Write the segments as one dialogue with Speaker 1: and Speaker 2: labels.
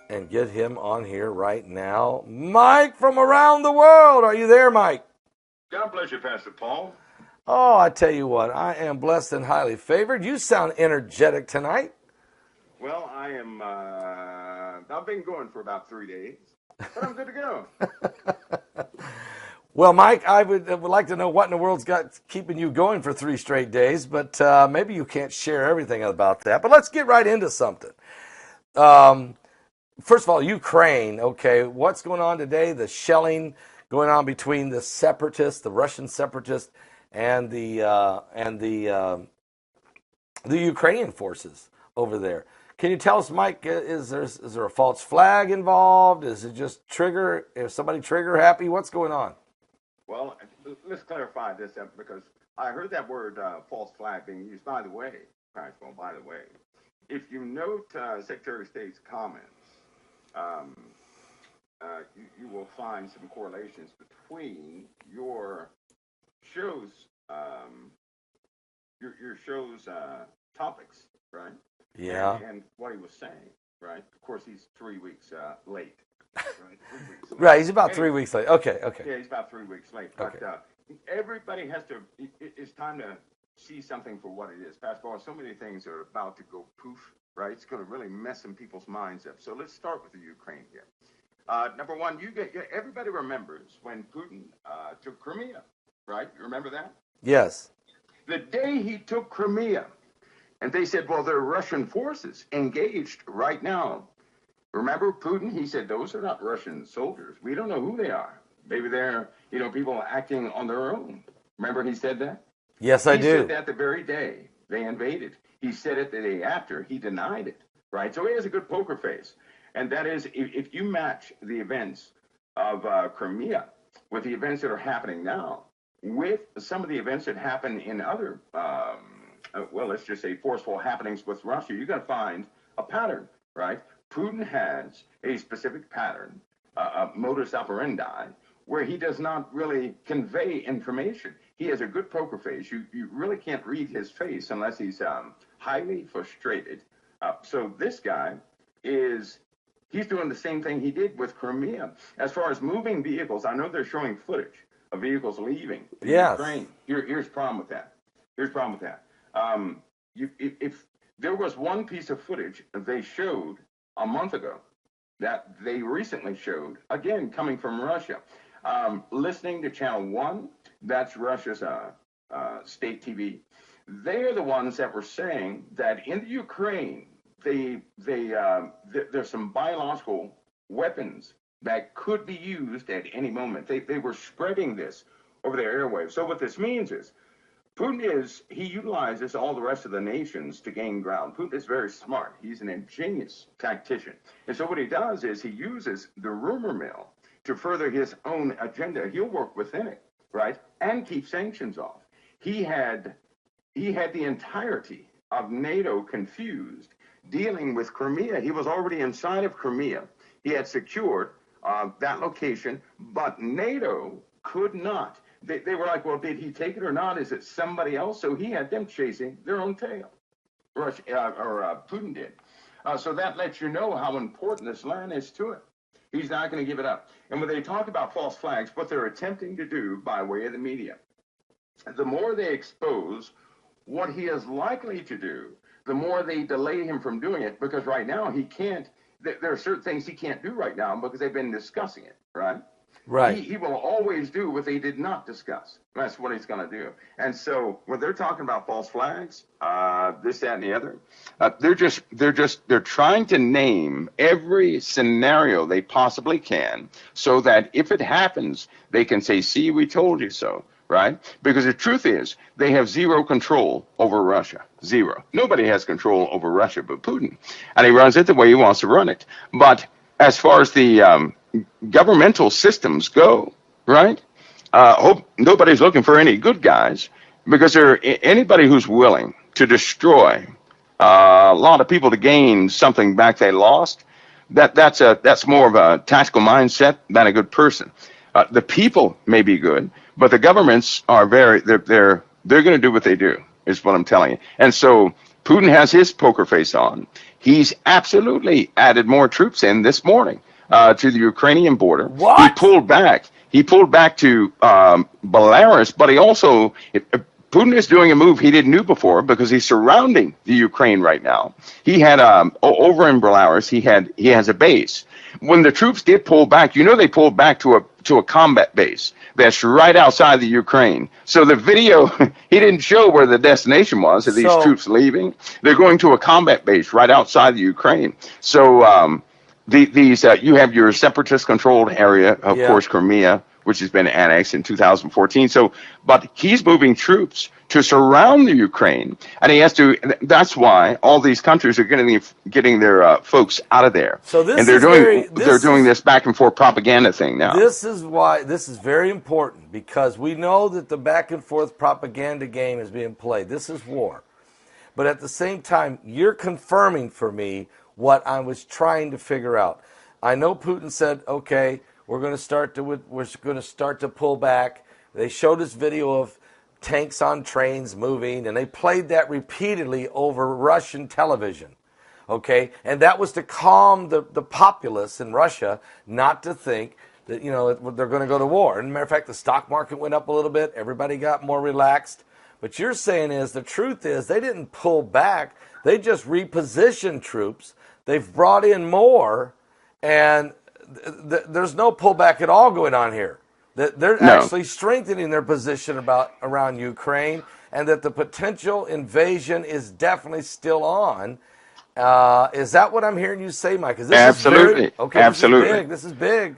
Speaker 1: and get him on here right now. Mike from around the world. Are you there, Mike?
Speaker 2: God bless you, Pastor Paul.
Speaker 1: Oh, I tell you what, I am blessed and highly favored. You sound energetic tonight.
Speaker 2: Well, I am. I've been going for about 3 days, but I'm good to go.
Speaker 1: Well, Mike, I would like to know what in the world's got keeping you going for 3 straight days, but maybe you can't share everything about that. But let's get right into something. Um, First of all, Ukraine. Okay, what's going on today? The shelling going on between the separatists, the Russian separatists, and the Ukrainian forces over there. Can you tell us, Mike? Is there a false flag involved? Is it just trigger? Is somebody trigger happy? What's going on?
Speaker 2: Well, let's clarify this because I heard that word false flag being used. By the way, Pastor Paul, by the way, if you note Secretary of State's comments, um, you will find some correlations between your show's um, your show's topics, right?
Speaker 1: Yeah.
Speaker 2: And what he was saying, right? Of course, he's 3 weeks late, right? 3 weeks late.
Speaker 1: Right. He's about
Speaker 2: Anyway,
Speaker 1: 3 weeks late. Okay. Okay.
Speaker 2: yeah, he's about 3 weeks late. But
Speaker 1: Okay.
Speaker 2: everybody has to. It's time to see something for what it is. Pastor Paul, so many things are about to go poof, right? It's going to really mess some people's minds up. So let's start with the Ukraine here. Number one, everybody remembers when Putin took Crimea, right? You remember that?
Speaker 1: Yes.
Speaker 2: The day he took Crimea, and they said, well, there are Russian forces engaged right now. Remember Putin? He said, those are not Russian soldiers. We don't know who they are. Maybe they're, people acting on their own. Remember he said that?
Speaker 1: Yes, I
Speaker 2: He said
Speaker 1: do.
Speaker 2: that the very day they invaded. He said it the day after. He denied it, right? So he has a good poker face. And that is, if you match the events of Crimea with the events that are happening now, with some of the events that happen in other, well, let's just say forceful happenings with Russia, you got to find a pattern, right? Putin has a specific pattern, a modus operandi, where he does not really convey information. He has a good poker face. You really can't read his face unless he's highly frustrated. So this guy he's doing the same thing he did with Crimea. As far as moving vehicles, I know they're showing footage of vehicles leaving
Speaker 1: Yes.
Speaker 2: Ukraine. Here's the problem with that. If there was one piece of footage they showed a month ago that they recently showed, again, coming from Russia, listening to Channel 1, that's Russia's state TV, they're the ones that were saying that in the Ukraine, there's some biological weapons that could be used at any moment. They were spreading this over their airwaves. So what this means is Putin he utilizes all the rest of the nations to gain ground. Putin is very smart. He's an ingenious tactician. And so what he does is he uses the rumor mill to further his own agenda. He'll work within it, right? And keep sanctions off. He had the entirety of NATO confused dealing with Crimea. He was already inside of Crimea. He had secured that location, but NATO could not. They were like, well, did he take it or not? Is it somebody else? So he had them chasing their own tail. Putin did. So that lets you know how important this land is to it. He's not going to give it up. And when they talk about false flags, what they're attempting to do by way of the media, the more they expose what he is likely to do, the more they delay him from doing it, because right now he can't. There are certain things he can't do right now because they've been discussing it, right?
Speaker 1: Right.
Speaker 2: He will always do what they did not discuss. That's what he's going to do. And so when they're talking about false flags, this, that, and the other, they're trying to name every scenario they possibly can so that if it happens, they can say, see, we told you so. Right? Because the truth is, they have zero control over Russia. Zero. Nobody has control over Russia but Putin. And he runs it the way he wants to run it. But as far as the governmental systems go, right? Hope nobody's looking for any good guys, because anybody who's willing to destroy a lot of people to gain something back they lost, that's more of a tactical mindset than a good person. The people may be good, but the governments are they're going to do what they do, is what I'm telling you. And so Putin has his poker face on. He's absolutely added more troops in this morning to the Ukrainian border. He
Speaker 1: What?
Speaker 2: pulled back. He pulled back to Belarus, but he also Putin is doing a move he didn't do before because he's surrounding the Ukraine right now. He had over in Belarus, he has a base. When the troops did pull back, you know they pulled back to a combat base that's right outside the Ukraine. So the video he didn't show where the destination was of these troops leaving. They're going to a combat base right outside the Ukraine. So you have your separatist controlled area, of course, Crimea, which has been annexed in 2014. So, but he's moving troops to surround the Ukraine, and he has to. That's why all these countries are getting their folks out of there.
Speaker 1: So this
Speaker 2: and they're doing this back and forth propaganda thing now.
Speaker 1: This is why this is very important, because we know that the back and forth propaganda game is being played. This is war, but at the same time, you're confirming for me what I was trying to figure out. I know Putin said, "Okay, we're going to start to pull back." They showed us video of tanks on trains moving, and they played that repeatedly over Russian television. Okay, and that was to calm the populace in Russia not to think that they're going to go to war. And as a matter of fact, the stock market went up a little bit. Everybody got more relaxed. But you're saying is the truth is they didn't pull back. They just repositioned troops. They've brought in more, and there's no pullback at all going on here. They're actually strengthening their position around Ukraine, and that the potential invasion is definitely still on. Is that what I'm hearing you say, Mike?
Speaker 2: Absolutely. Absolutely.
Speaker 1: This is big.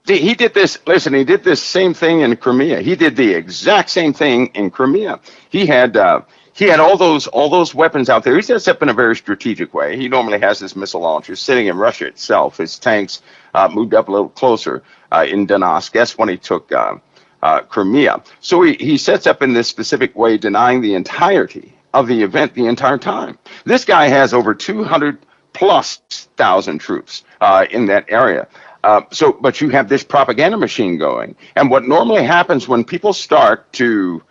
Speaker 2: He did this. Listen, he did this same thing in Crimea. He did the exact same thing in Crimea. He had all those weapons out there. He sets up in a very strategic way. He normally has his missile launchers sitting in Russia itself. His tanks moved up a little closer in Donetsk. That's when he took Crimea. So he sets up in this specific way, denying the entirety of the event the entire time. This guy has over 200,000+ troops in that area. But you have this propaganda machine going. And what normally happens when people start to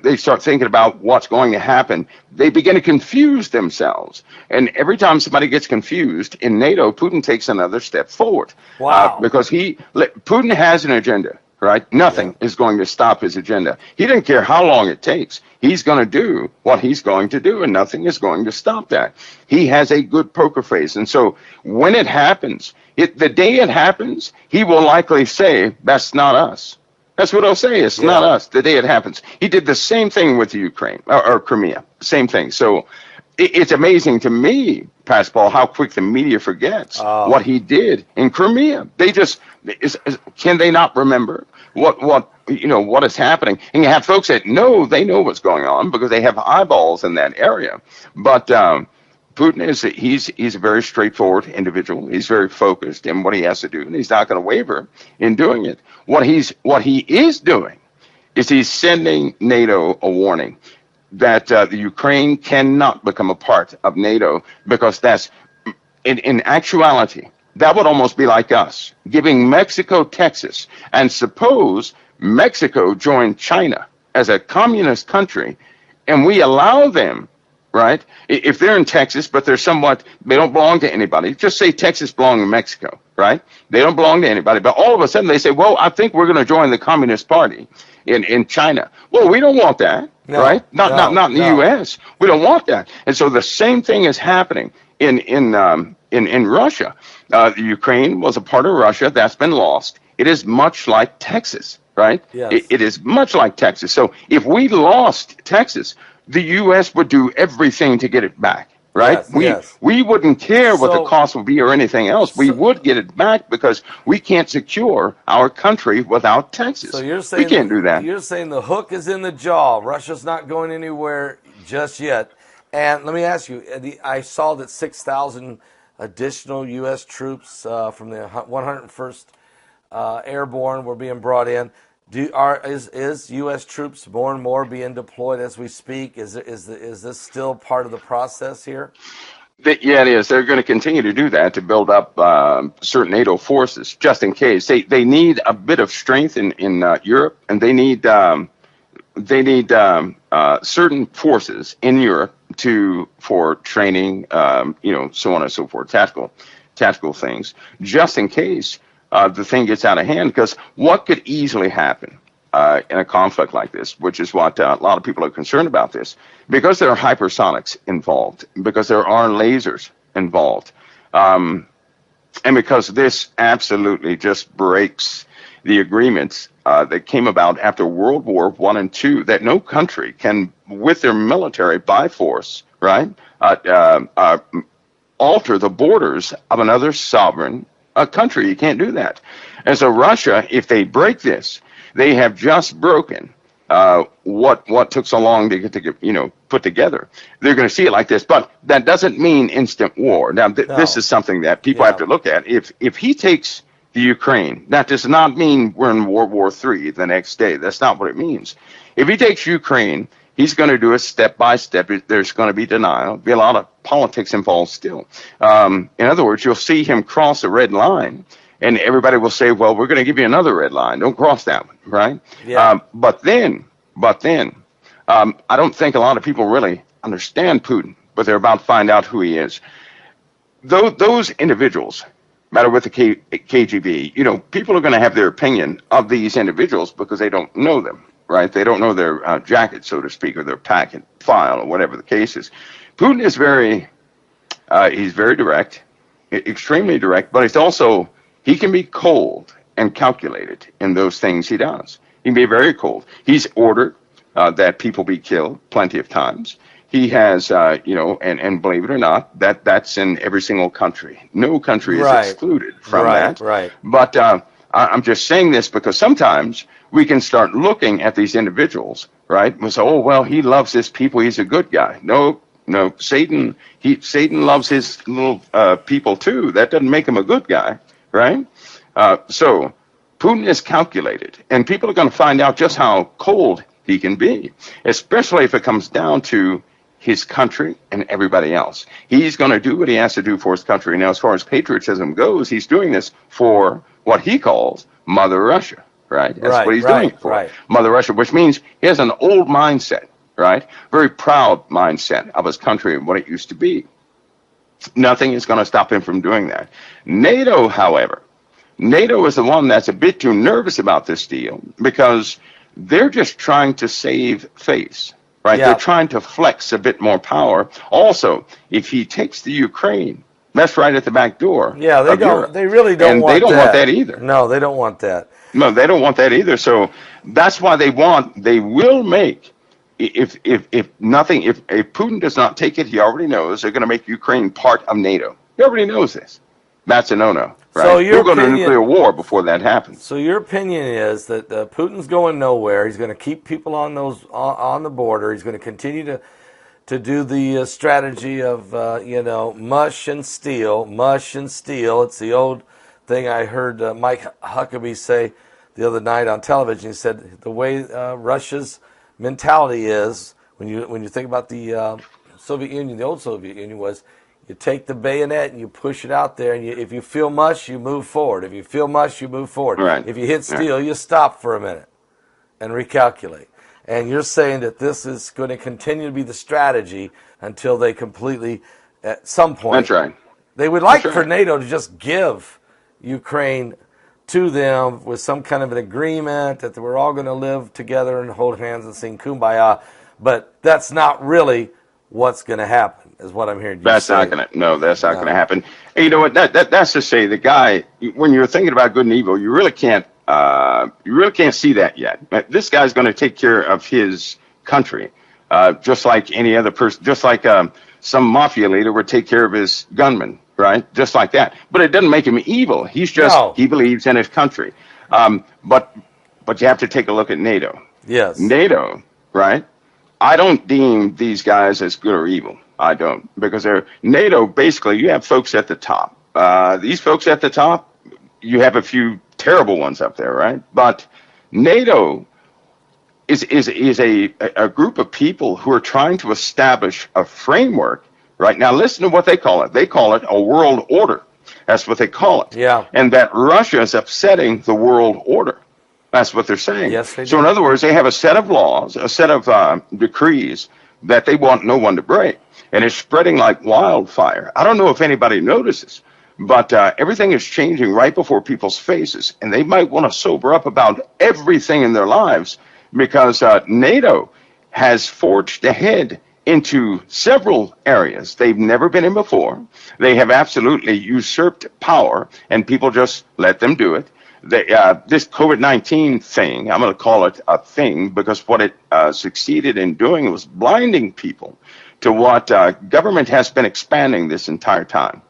Speaker 2: they start thinking about what's going to happen, they begin to confuse themselves. And every time somebody gets confused in NATO, Putin takes another step forward.
Speaker 1: Wow.
Speaker 2: Because Putin has an agenda, right? Nothing is going to stop his agenda. He doesn't care how long it takes. He's going to do what he's going to do, and nothing is going to stop that. He has a good poker face. And so when it happens, the day it happens, he will likely say, that's not us. That's what I'll say. It's not us. The day it happens. He did the same thing with the Ukraine or Crimea. Same thing. So it's amazing to me, Pastor Paul, how quick the media forgets what he did in Crimea. They just can they not remember what is happening? And you have folks that they know what's going on because they have eyeballs in that area. But Putin he's a very straightforward individual. He's very focused in what he has to do, and he's not going to waver in doing it. What he is doing is he's sending NATO a warning that the Ukraine cannot become a part of NATO, because that's in actuality that would almost be like us giving Mexico Texas, and suppose Mexico joined China as a communist country, and we allow them. Right? If they're in Texas, but they don't belong to anybody. Just say Texas belongs to Mexico, right? They don't belong to anybody. But all of a sudden they say, well, I think we're going to join the Communist Party in China. Well, we don't want that, right? Not in the U.S. We don't want that. And so the same thing is happening in Russia. The Ukraine was a part of Russia. That's been lost. It is much like Texas, right?
Speaker 1: Yes.
Speaker 2: It is much like Texas. So if we lost Texas, the U.S. would do everything to get it back, right? We wouldn't care what the cost would be or anything else. We would get it back because we can't secure our country without Texas.
Speaker 1: So you're saying
Speaker 2: we can't do that.
Speaker 1: You're saying the hook is in the jaw. Russia's not going anywhere just yet. And let me ask you, I saw that 6,000 additional U.S. troops from the 101st Airborne were being brought in. Is U.S. troops more and more being deployed as we speak? Is this still part of the process here?
Speaker 2: Yeah, it is. They're going to continue to do that to build up certain NATO forces, just in case. They need a bit of strength in Europe, and they need certain forces in Europe for training, so on and so forth, tactical things, just in case the thing gets out of hand. Because what could easily happen in a conflict like this, which is what a lot of people are concerned about this, because there are hypersonics involved, because there are lasers involved, and because this absolutely just breaks the agreements that came about after World War I and II, that no country can, with their military by force, right, alter the borders of another sovereign country. You can't do that. And so Russia, if they break this, they have just broken what took so long to get put together. They're going to see it like this, but that doesn't mean instant war. Now, this is something that people have to look at. If he takes the Ukraine, that does not mean we're in World War III the next day. That's not what it means. If he takes Ukraine, he's going to do it step by step. There's going to be denial. Be a lot of politics involved still. In other words, you'll see him cross a red line, and everybody will say, well, we're going to give you another red line. Don't cross that one, right? Yeah. But then, I don't think a lot of people really understand Putin, but they're about to find out who he is. Those individuals, matter with the KGB, people are going to have their opinion of these individuals because they don't know them, right? They don't know their jacket, so to speak, or their packet file, or whatever the case is. Putin is he's very direct, extremely direct, but he can be cold and calculated in those things he does. He can be very cold. He's ordered that people be killed plenty of times. He has, and believe it or not, that's in every single country. No country is excluded from that. Right. But I'm just saying this because sometimes we can start looking at these individuals, right? And say, oh, well, he loves his people. He's a good guy. No, Satan loves his little people too. That doesn't make him a good guy, right? So Putin is calculated, and people are going to find out just how cold he can be, especially if it comes down to his country and everybody else. He's going to do what he has to do for his country. Now, as far as patriotism goes, he's doing this for what he calls Mother Russia, right? That's what he's doing it for, Mother Russia, which means he has an old mindset, right? Very proud mindset of his country and what it used to be. Nothing is going to stop him from doing that. NATO, however, is the one that's a bit too nervous about this deal because they're just trying to save face. Right, they're trying to flex a bit more power. Also, if he takes the Ukraine, that's right at the back door. Yeah, they don't. Europe. They really don't. And want they don't want that either. No, they don't want that. No, they don't want that either. So that's why they will make. If Putin does not take it, he already knows they're going to make Ukraine part of NATO. He already knows this. That's a no-no. Right? So we'll go to nuclear war before that happens. So your opinion is that Putin's going nowhere. He's going to keep people on the border. He's going to continue to do the strategy of mush and steal. It's the old thing I heard Mike Huckabee say the other night on television. He said the way Russia's mentality is when you think about the Soviet Union, the old Soviet Union was. You take the bayonet and you push it out there, and if you feel mush, you move forward. If you feel mush, you move forward. Right. If you hit steel, you stop for a minute and recalculate. And you're saying that this is going to continue to be the strategy until they completely, at some point. That's right. They would like for NATO to just give Ukraine to them with some kind of an agreement that we're all going to live together and hold hands and sing Kumbaya. But that's not really what's going to happen, is what I'm hearing you say. That's not going to happen. And you know what? That's to say the guy, when you're thinking about good and evil, you really can't see that yet. This guy's going to take care of his country, just like any other person, just like some mafia leader would take care of his gunmen, right? Just like that. But it doesn't make him evil. He's just he believes in his country. But you have to take a look at NATO. Yes. NATO, right? I don't deem these guys as good or evil. I don't, because they're NATO. Basically, you have folks at the top. These folks at the top, you have a few terrible ones up there, right? But NATO is a group of people who are trying to establish a framework. Right now, listen to what they call it. They call it a world order. That's what they call it. Yeah. And that Russia is upsetting the world order. That's what they're saying. Yes, they do. So in other words, they have a set of laws, a set of decrees that they want no one to break. and it's spreading like wildfire. I don't know if anybody notices, but everything is changing right before people's faces, and they might want to sober up about everything in their lives because NATO has forged ahead into several areas they've never been in before. They have absolutely usurped power, and people just let them do it. This COVID-19 thing, I'm going to call it a thing because what it succeeded in doing was blinding people to what government has been expanding this entire time.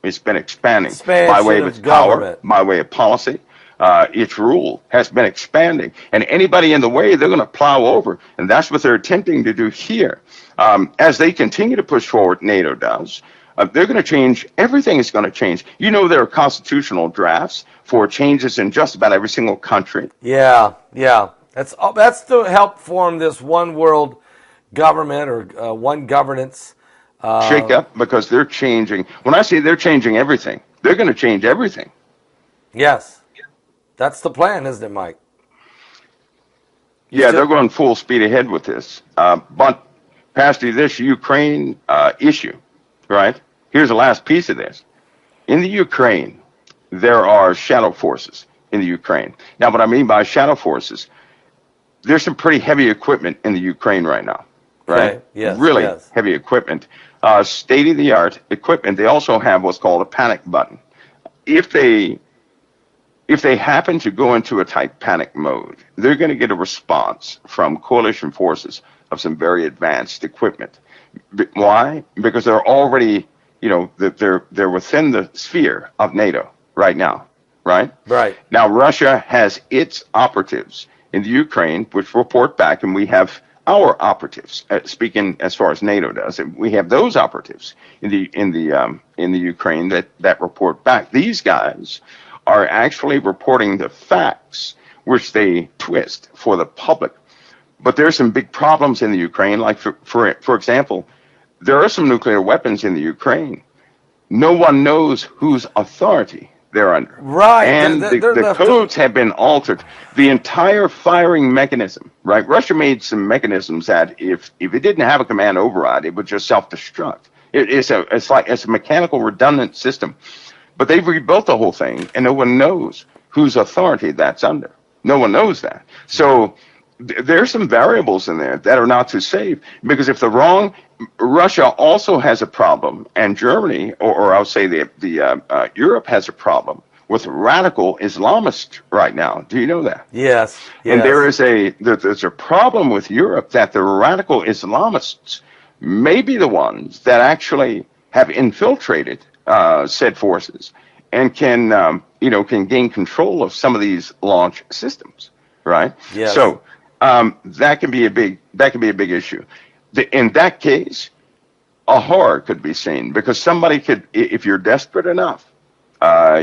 Speaker 2: It's been expanding by way
Speaker 1: Expansion
Speaker 2: of its
Speaker 1: of
Speaker 2: power,
Speaker 1: government.
Speaker 2: by way of policy. Its rule has been expanding. And anybody in the way, they're going to plow over. And that's what they're attempting to do here. As they continue to push forward, NATO does. They're going to change. Everything is going to change. You know, there are constitutional drafts for changes in just about every single country.
Speaker 1: Yeah, yeah. That's to help form this one world government or one governance.
Speaker 2: Shake up because they're changing. When I say they're changing everything, they're going to change everything.
Speaker 1: Yes, that's the plan, isn't it, Mike?
Speaker 2: Yeah, they're going full speed ahead with this. But, Pastor, this Ukraine issue, right? Here's the last piece of this. In the Ukraine, there are shadow forces in the Ukraine. Now, what I mean by shadow forces, there's some pretty heavy equipment in the Ukraine right now, right?
Speaker 1: Okay. Yes.
Speaker 2: Really
Speaker 1: Yes.
Speaker 2: heavy equipment. State-of-the-art equipment. They also have what's called a panic button. If they happen to go into a type panic mode, they're going to get a response from coalition forces of some very advanced equipment. Why? Because they're already, they're within the sphere of NATO right now, right?
Speaker 1: Right.
Speaker 2: Now, Russia has its operatives in the Ukraine, which report back, and we have our operatives. Speaking as far as NATO does, and we have those operatives in the Ukraine that report back. These guys are actually reporting the facts, which they twist for the public. But there's some big problems in the Ukraine. Like for example, there are some nuclear weapons in the Ukraine. No one knows whose authority they're under.
Speaker 1: Right.
Speaker 2: And the codes have been altered. The entire firing mechanism, right? Russia made some mechanisms that if it didn't have a command override, it would just self-destruct. It's a mechanical redundant system. But they've rebuilt the whole thing, and no one knows whose authority that's under. No one knows that. So there's some variables in there that are not too safe, because if Russia also has a problem, and Germany, or I'll say Europe has a problem with radical Islamists right now. Do you know that?
Speaker 1: Yes.
Speaker 2: And there's a problem with Europe that the radical Islamists may be the ones that actually have infiltrated said forces and can gain control of some of these launch systems, right?
Speaker 1: Yes.
Speaker 2: So that can be a big issue. In that case, a horror could be seen, because somebody could, if you're desperate enough,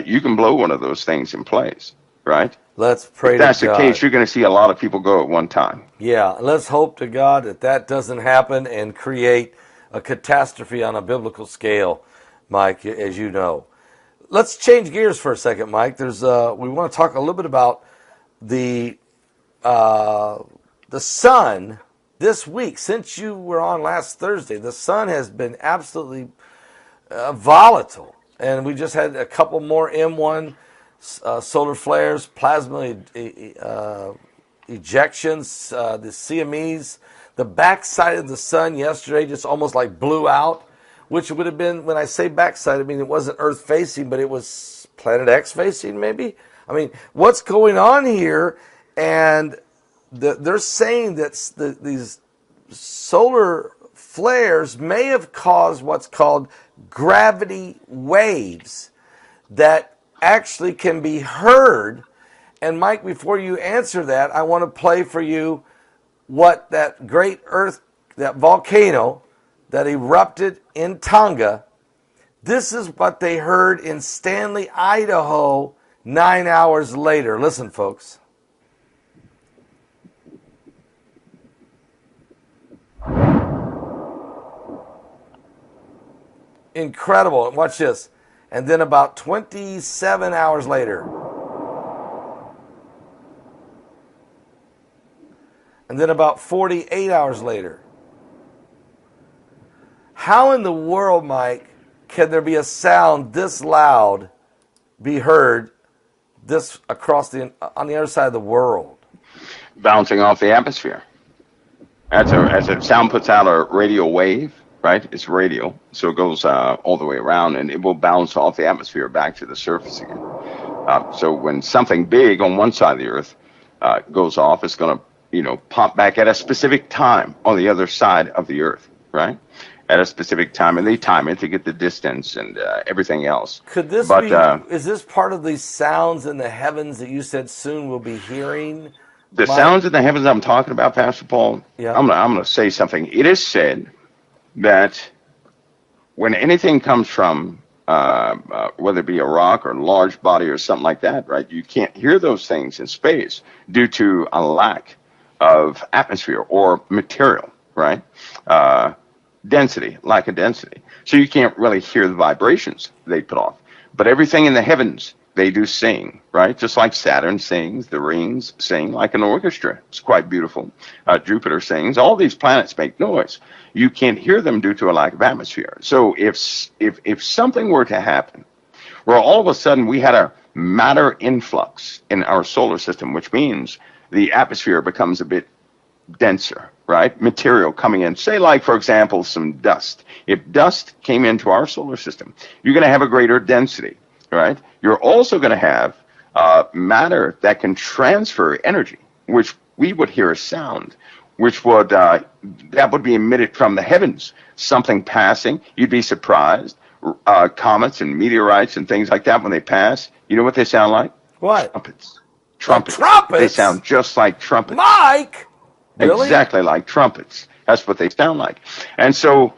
Speaker 2: you can blow one of those things in place, right?
Speaker 1: Let's pray
Speaker 2: if that's
Speaker 1: to God.
Speaker 2: the case, you're going to see a lot of people go at one time.
Speaker 1: Yeah, let's hope to God that doesn't happen and create a catastrophe on a biblical scale, Mike, as you know. Let's change gears for a second, Mike. We want to talk a little bit about the sun this week. Since you were on last Thursday, the sun has been absolutely volatile, and we just had a couple more M1 solar flares, plasma ejections, the CMEs. The backside of the sun yesterday just almost like blew out, which would have been, when I say backside, I mean it wasn't Earth facing, but it was Planet X facing maybe. I mean, what's going on here? And they're saying that these solar flares may have caused what's called gravity waves that actually can be heard. And Mike, before you answer that, I want to play for you what that that volcano that erupted in Tonga, this is what they heard in Stanley, Idaho, 9 hours later. Listen, folks. Incredible. Watch this. And then about 27 hours later. And then about 48 hours later. How in the world, Mike, can there be a sound this loud be heard this across on the other side of the world?
Speaker 2: Bouncing off the atmosphere. As a sound puts out a radio wave, right? It's radio, so it goes all the way around, and it will bounce off the atmosphere back to the surface again. So when something big on one side of the Earth goes off, it's going to, pop back at a specific time on the other side of the Earth, right? At a specific time, and they time it to get the distance and everything else.
Speaker 1: Could this is this part of these sounds in the heavens that you said soon we'll be hearing?
Speaker 2: The sounds in the heavens I'm talking about, Pastor Paul,
Speaker 1: yeah.
Speaker 2: I'm gonna say something. It is said that when anything comes from, whether it be a rock or a large body or something like that, right, you can't hear those things in space due to a lack of atmosphere or material, right? Lack of density. So you can't really hear the vibrations they put off. But everything in the heavens, they do sing, right? Just like Saturn sings, the rings sing like an orchestra. It's quite beautiful. Jupiter sings. All these planets make noise. You can't hear them due to a lack of atmosphere. So if something were to happen where all of a sudden we had a matter influx in our solar system, which means the atmosphere becomes a bit denser, right? Material coming in. Say, like, for example, some dust. If dust came into our solar system, you're going to have a greater density, right? You're also going to have matter that can transfer energy, which we would hear a sound, which would that would be emitted from the heavens. Something passing, you'd be surprised. Comets and meteorites and things like that, when they pass, you know what they sound like?
Speaker 1: What?
Speaker 2: Trumpets.
Speaker 1: Trumpets?
Speaker 2: They sound just like trumpets.
Speaker 1: Mike! Really?
Speaker 2: Exactly like trumpets. That's what they sound like. And so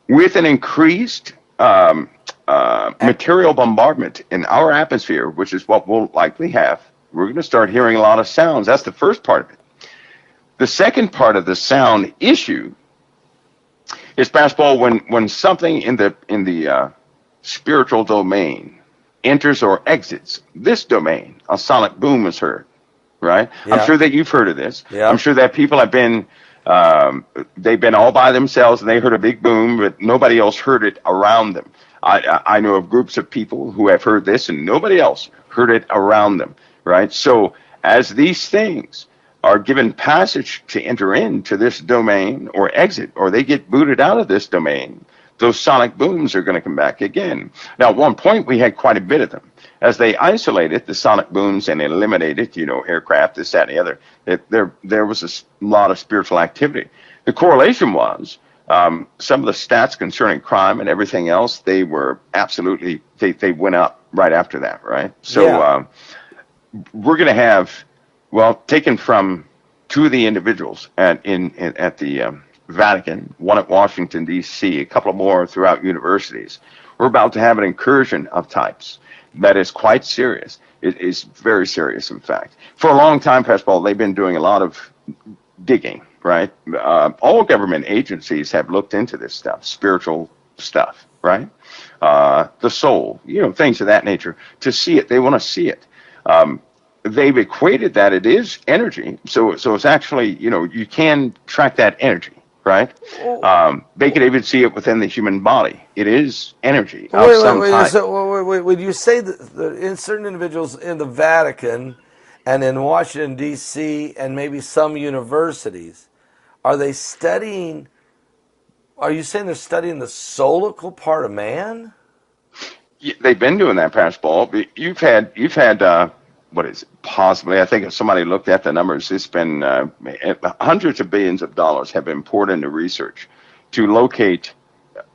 Speaker 2: with an increased material bombardment in our atmosphere, which is what we'll likely have, we're going to start hearing a lot of sounds. That's the first part of it. The second part of the sound issue is, Pastor Paul, when something in the spiritual domain enters or exits this domain, a sonic boom is heard. Right? Yeah. I'm sure that you've heard of this. Yeah. I'm sure that people have been, they've been all by themselves and they heard a big boom, but nobody else heard it around them. I know of groups of people who have heard this and nobody else heard it around them, right? So as these things are given passage to enter into this domain or exit, or they get booted out of this domain, those sonic booms are going to come back again. Now, at one point, we had quite a bit of them. As they isolated the sonic booms and eliminated, aircraft, this, that, and the other, there was a lot of spiritual activity. The correlation was some of the stats concerning crime and everything else, they were absolutely, they went up right after that, right? So we're going to have, taken from two of the individuals at the Vatican, one at Washington, D.C., a couple more throughout universities. We're about to have an incursion of types that is quite serious. It is very serious, in fact. For a long time, Pastor Paul, they've been doing a lot of digging, right? All government agencies have looked into this stuff, spiritual stuff, right? The soul, things of that nature. To see it, they want to see it. They've equated that it is energy. So it's actually, you can track that energy. Right? They could even see it within the human body. It is energy of some type.
Speaker 1: So, when you say that in certain individuals in the Vatican and in Washington, D.C., and maybe some universities, are they studying, are you saying they're studying the soulical part of man?
Speaker 2: Yeah, they've been doing that, Pastor Paul. You've had what is it, possibly, I think if somebody looked at the numbers, it's been hundreds of billions of dollars have been poured into research to locate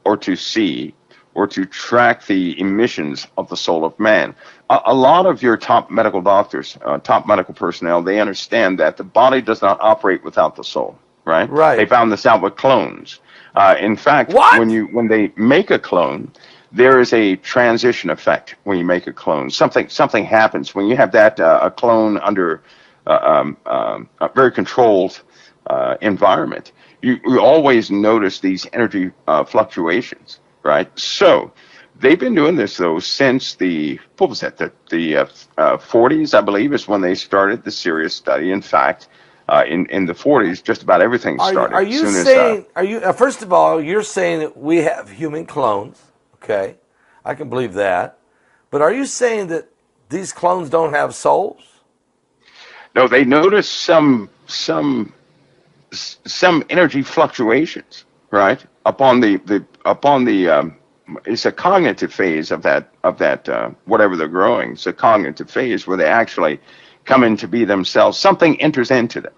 Speaker 2: or to see or to track the emissions of the soul of man. A lot of your top medical doctors, top medical personnel, they understand that the body does not operate without the soul, right?
Speaker 1: Right.
Speaker 2: They found this out with clones. In fact, when they make a clone, there is a transition effect when you make a clone. Something happens when you have that a clone under a very controlled environment. You always notice these energy fluctuations, right? So they've been doing this though since the 40s, I believe, is when they started the serious study. In fact, in the 40s, just about everything started.
Speaker 1: Are you saying, first of all, you're saying that we have human clones, okay? I can believe that. But are you saying that these clones don't have souls?
Speaker 2: No, they notice some energy fluctuations, right? It's a cognitive phase of that whatever they're growing. It's a cognitive phase where they actually come into be themselves. Something enters into them.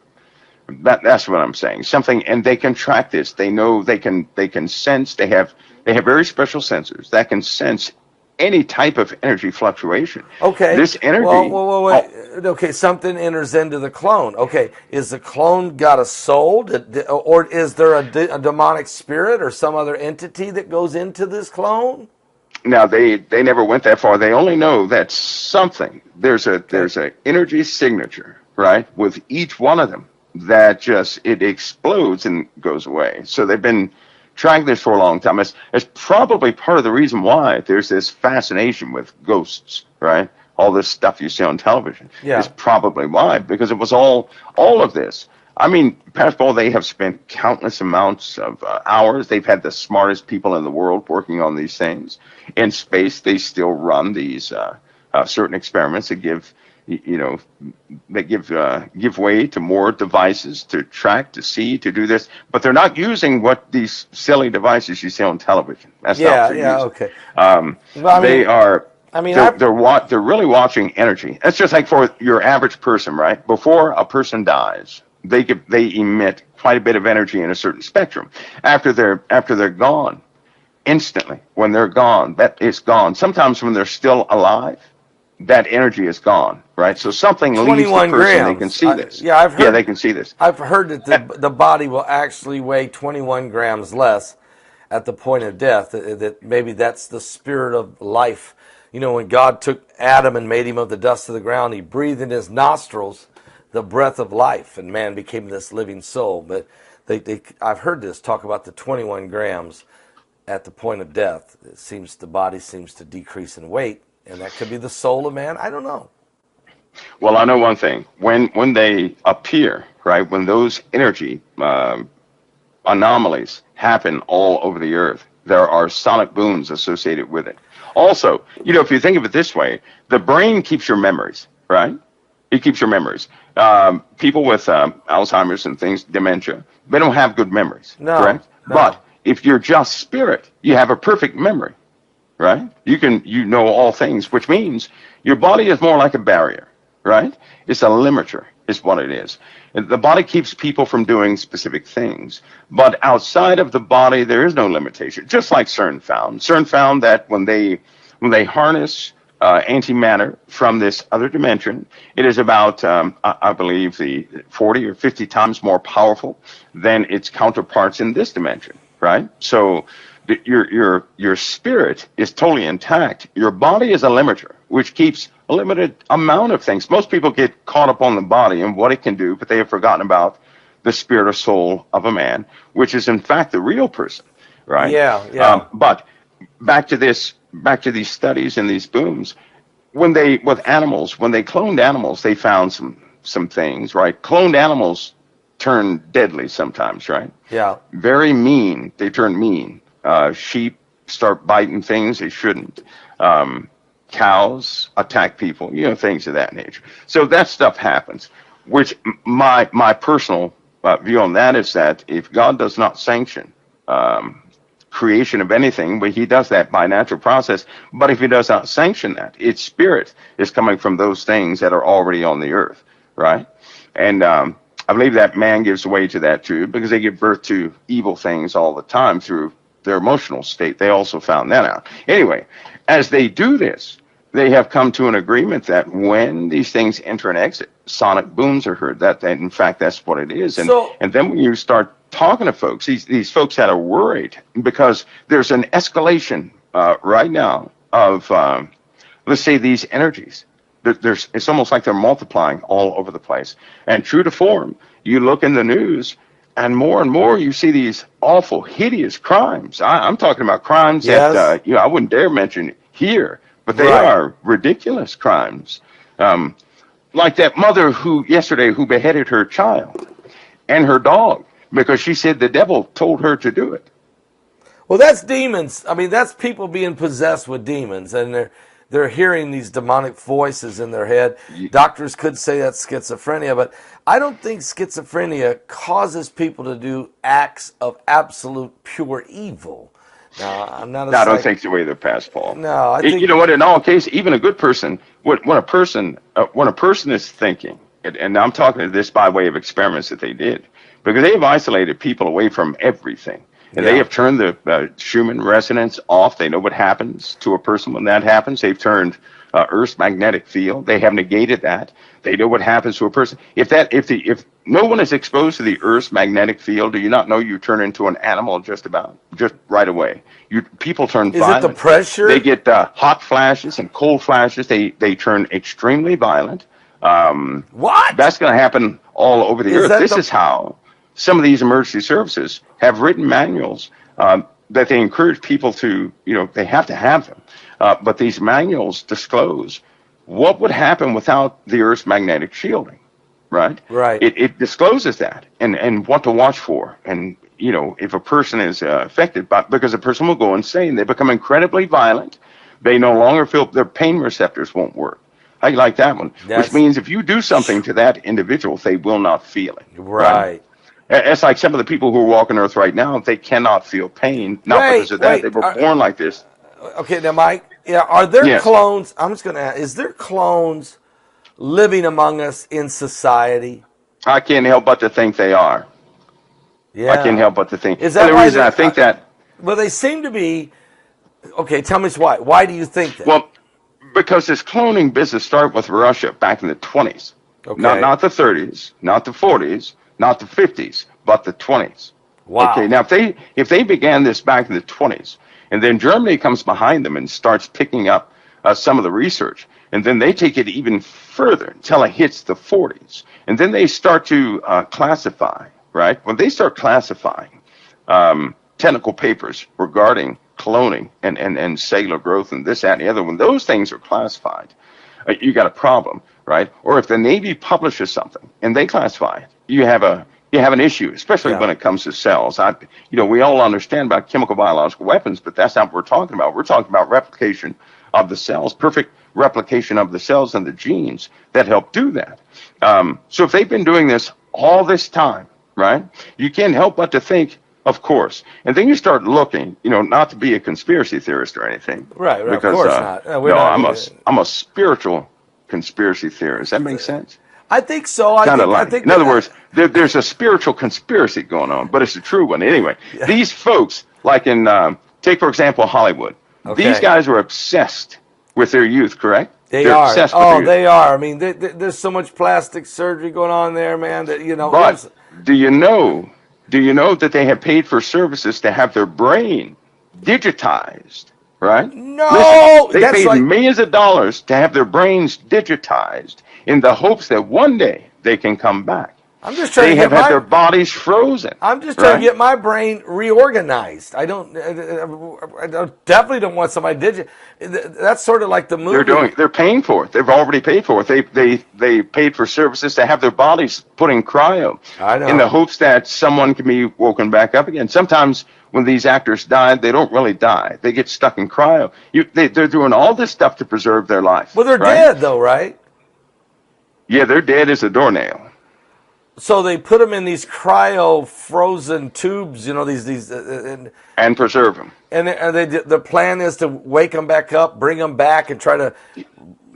Speaker 2: That's what I'm saying. Something, and they can track this. They know they can sense. They have very special sensors that can sense any type of energy fluctuation.
Speaker 1: Okay.
Speaker 2: This energy.
Speaker 1: Well, wait. Okay, something enters into the clone. Okay, is the clone got a soul, or is there a demonic spirit or some other entity that goes into this clone?
Speaker 2: Now they never went that far. They only know that something. There's a energy signature, right, with each one of them that just it explodes and goes away. So they've been tracking this for a long time. It's probably part of the reason why there's this fascination with ghosts, right? All this stuff you see on television is probably why, because it was all of this. I mean, Pastor Paul, they have spent countless amounts of hours. They've had the smartest people in the world working on these things. In space, they still run these certain experiments that give way to more devices to track, to see, to do this. But they're not using what these silly devices you see on television. That's not what they're using.
Speaker 1: Okay.
Speaker 2: Well, they're really watching energy. That's just like for your average person, right? Before a person dies, they emit quite a bit of energy in a certain spectrum. After they're gone, instantly, when they're gone, that is gone. Sometimes when they're still alive, that energy is gone, right? So something leaves the person.
Speaker 1: Grams.
Speaker 2: They can see this. They can see this.
Speaker 1: I've heard that the body will actually weigh 21 grams less at the point of death. That maybe that's the spirit of life. You know, when God took Adam and made him of the dust of the ground, he breathed in his nostrils the breath of life, and man became this living soul. But I've heard this talk about the 21 grams at the point of death. The body seems to decrease in weight, and that could be the soul of man. I don't know.
Speaker 2: Well, I know one thing. When they appear, right, when those energy anomalies happen all over the earth, there are sonic booms associated with it. Also, if you think of it this way, the brain keeps your memories, right? It keeps your memories. People with Alzheimer's and things, dementia, they don't have good memories, correct? No. But if you're just spirit, you have a perfect memory, right? You know all things, which means your body is more like a barrier, right? It's a limiter, is what it is. The body keeps people from doing specific things, but outside of the body, there is no limitation. Just like CERN found. CERN found that when they harness antimatter from this other dimension, it is about, I believe, the 40 or 50 times more powerful than its counterparts in this dimension, right? So your spirit is totally intact. Your body is a limiter, which keeps a limited amount of things. Most people get caught up on the body and what it can do, but they have forgotten about the spirit or soul of a man, which is in fact the real person, right?
Speaker 1: Yeah.
Speaker 2: But back to these studies and these booms, when they cloned animals, they found some things, right? Cloned animals turn deadly sometimes, right?
Speaker 1: Yeah.
Speaker 2: Very mean. They turn mean. Sheep start biting things they shouldn't. Cows attack people, things of that nature. So that stuff happens, which my personal view on that is that if God does not sanction creation of anything, but he does that by natural process, but if he does not sanction that, its spirit is coming from those things that are already on the earth, right? And I believe that man gives way to that too, because they give birth to evil things all the time through their emotional state. They also found that out. Anyway, as they do this, they have come to an agreement that when these things enter and exit, sonic booms are heard. That in fact, that's what it is. And then when you start talking to folks, these folks that are worried because there's an escalation right now of, let's say, these energies. It's almost like they're multiplying all over the place. And true to form, you look in the news, and more you see these awful, hideous crimes. I'm talking about crimes that I wouldn't dare mention here. But they are ridiculous crimes. like that mother who yesterday who beheaded her child and her dog because she said the devil told her to do it.
Speaker 1: Well, that's demons. I mean, that's people being possessed with demons, and they're hearing these demonic voices in their head. Doctors could say that's schizophrenia, but I don't think schizophrenia causes people to do acts of absolute pure evil. Now, I'm not.
Speaker 2: No, I don't think the way they're past, Paul.
Speaker 1: No, I think
Speaker 2: you know what? In all cases, even a good person, when a person is thinking, and I'm talking this by way of experiments that they did, because they have isolated people away from everything. And they have turned the Schumann resonance off. They know what happens to a person when that happens. They've turned Earth's magnetic field. They have negated that. They know what happens to a person. If no one is exposed to the Earth's magnetic field, do you not know you turn into an animal just right away? People turn violent.
Speaker 1: Is it the pressure?
Speaker 2: They get hot flashes and cold flashes. They turn extremely violent.
Speaker 1: What?
Speaker 2: That's going to happen all over the Earth. This is how some of these emergency services have written manuals that they encourage people to, they have to have them. But these manuals disclose what would happen without the Earth's magnetic shielding, right?
Speaker 1: Right.
Speaker 2: It discloses that and what to watch for. And, if a person is affected because a person will go insane, they become incredibly violent. They no longer feel their pain receptors won't work. I like that one, which means if you do something to that individual, they will not feel it.
Speaker 1: Right.
Speaker 2: It's like some of the people who are walking Earth right now, they cannot feel pain, not because of that. They were born like this.
Speaker 1: Okay, now, Mike, are there clones? I'm just going to ask, is there clones living among us in society?
Speaker 2: I can't help but to think they are.
Speaker 1: Yeah.
Speaker 2: I can't help but to think.
Speaker 1: Is that
Speaker 2: the reason I think that?
Speaker 1: Well, they seem to be. Okay, tell me why. Why do you think that?
Speaker 2: Well, because this cloning business started with Russia back in the 20s. Okay. Not the 30s, not the 40s. Not the 50s, but the 20s.
Speaker 1: Wow.
Speaker 2: Okay, now if they began this back in the 20s, and then Germany comes behind them and starts picking up some of the research, and then they take it even further until it hits the 40s, and then they start to classify, right? When they start classifying technical papers regarding cloning and cellular growth and this, that, and the other, when those things are classified, you got a problem, right? Or if the Navy publishes something and they classify it, you have an issue, especially when it comes to cells. We all understand about chemical biological weapons, but that's not what we're talking about. We're talking about replication of the cells, perfect replication of the cells and the genes that help do that. So if they've been doing this all this time, right, you can't help but to think, of course. And then you start looking, not to be a conspiracy theorist or anything.
Speaker 1: Right,
Speaker 2: because,
Speaker 1: of course not.
Speaker 2: I'm a spiritual conspiracy theorist. That makes sense?
Speaker 1: I think so. I think
Speaker 2: in other words, there's a spiritual conspiracy going on, but it's a true one. Anyway, these folks, like take, for example, Hollywood. Okay. These guys are obsessed with their youth, correct?
Speaker 1: They're obsessed with their youth. They are. I mean, there's so much plastic surgery going on there, man, that,
Speaker 2: But do you know that they have paid for services to have their brain digitized? Right?
Speaker 1: No!
Speaker 2: Listen, they paid millions of dollars to have their brains digitized in the hopes that one day they can come back.
Speaker 1: I'm just trying
Speaker 2: to get their bodies frozen.
Speaker 1: I'm just trying to get my brain reorganized. I definitely don't want somebody That's sort of like the movie.
Speaker 2: They're paying for it. They've already paid for it. They paid for services to have their bodies put in cryo.
Speaker 1: I know.
Speaker 2: In the hopes that someone can be woken back up again. Sometimes when these actors die, they don't really die. They get stuck in cryo. They're doing all this stuff to preserve their life.
Speaker 1: Well, they're dead though, right?
Speaker 2: Yeah, they're dead as a doornail.
Speaker 1: So they put them in these cryo-frozen tubes,
Speaker 2: and preserve them.
Speaker 1: And the plan is to wake them back up, bring them back, and try to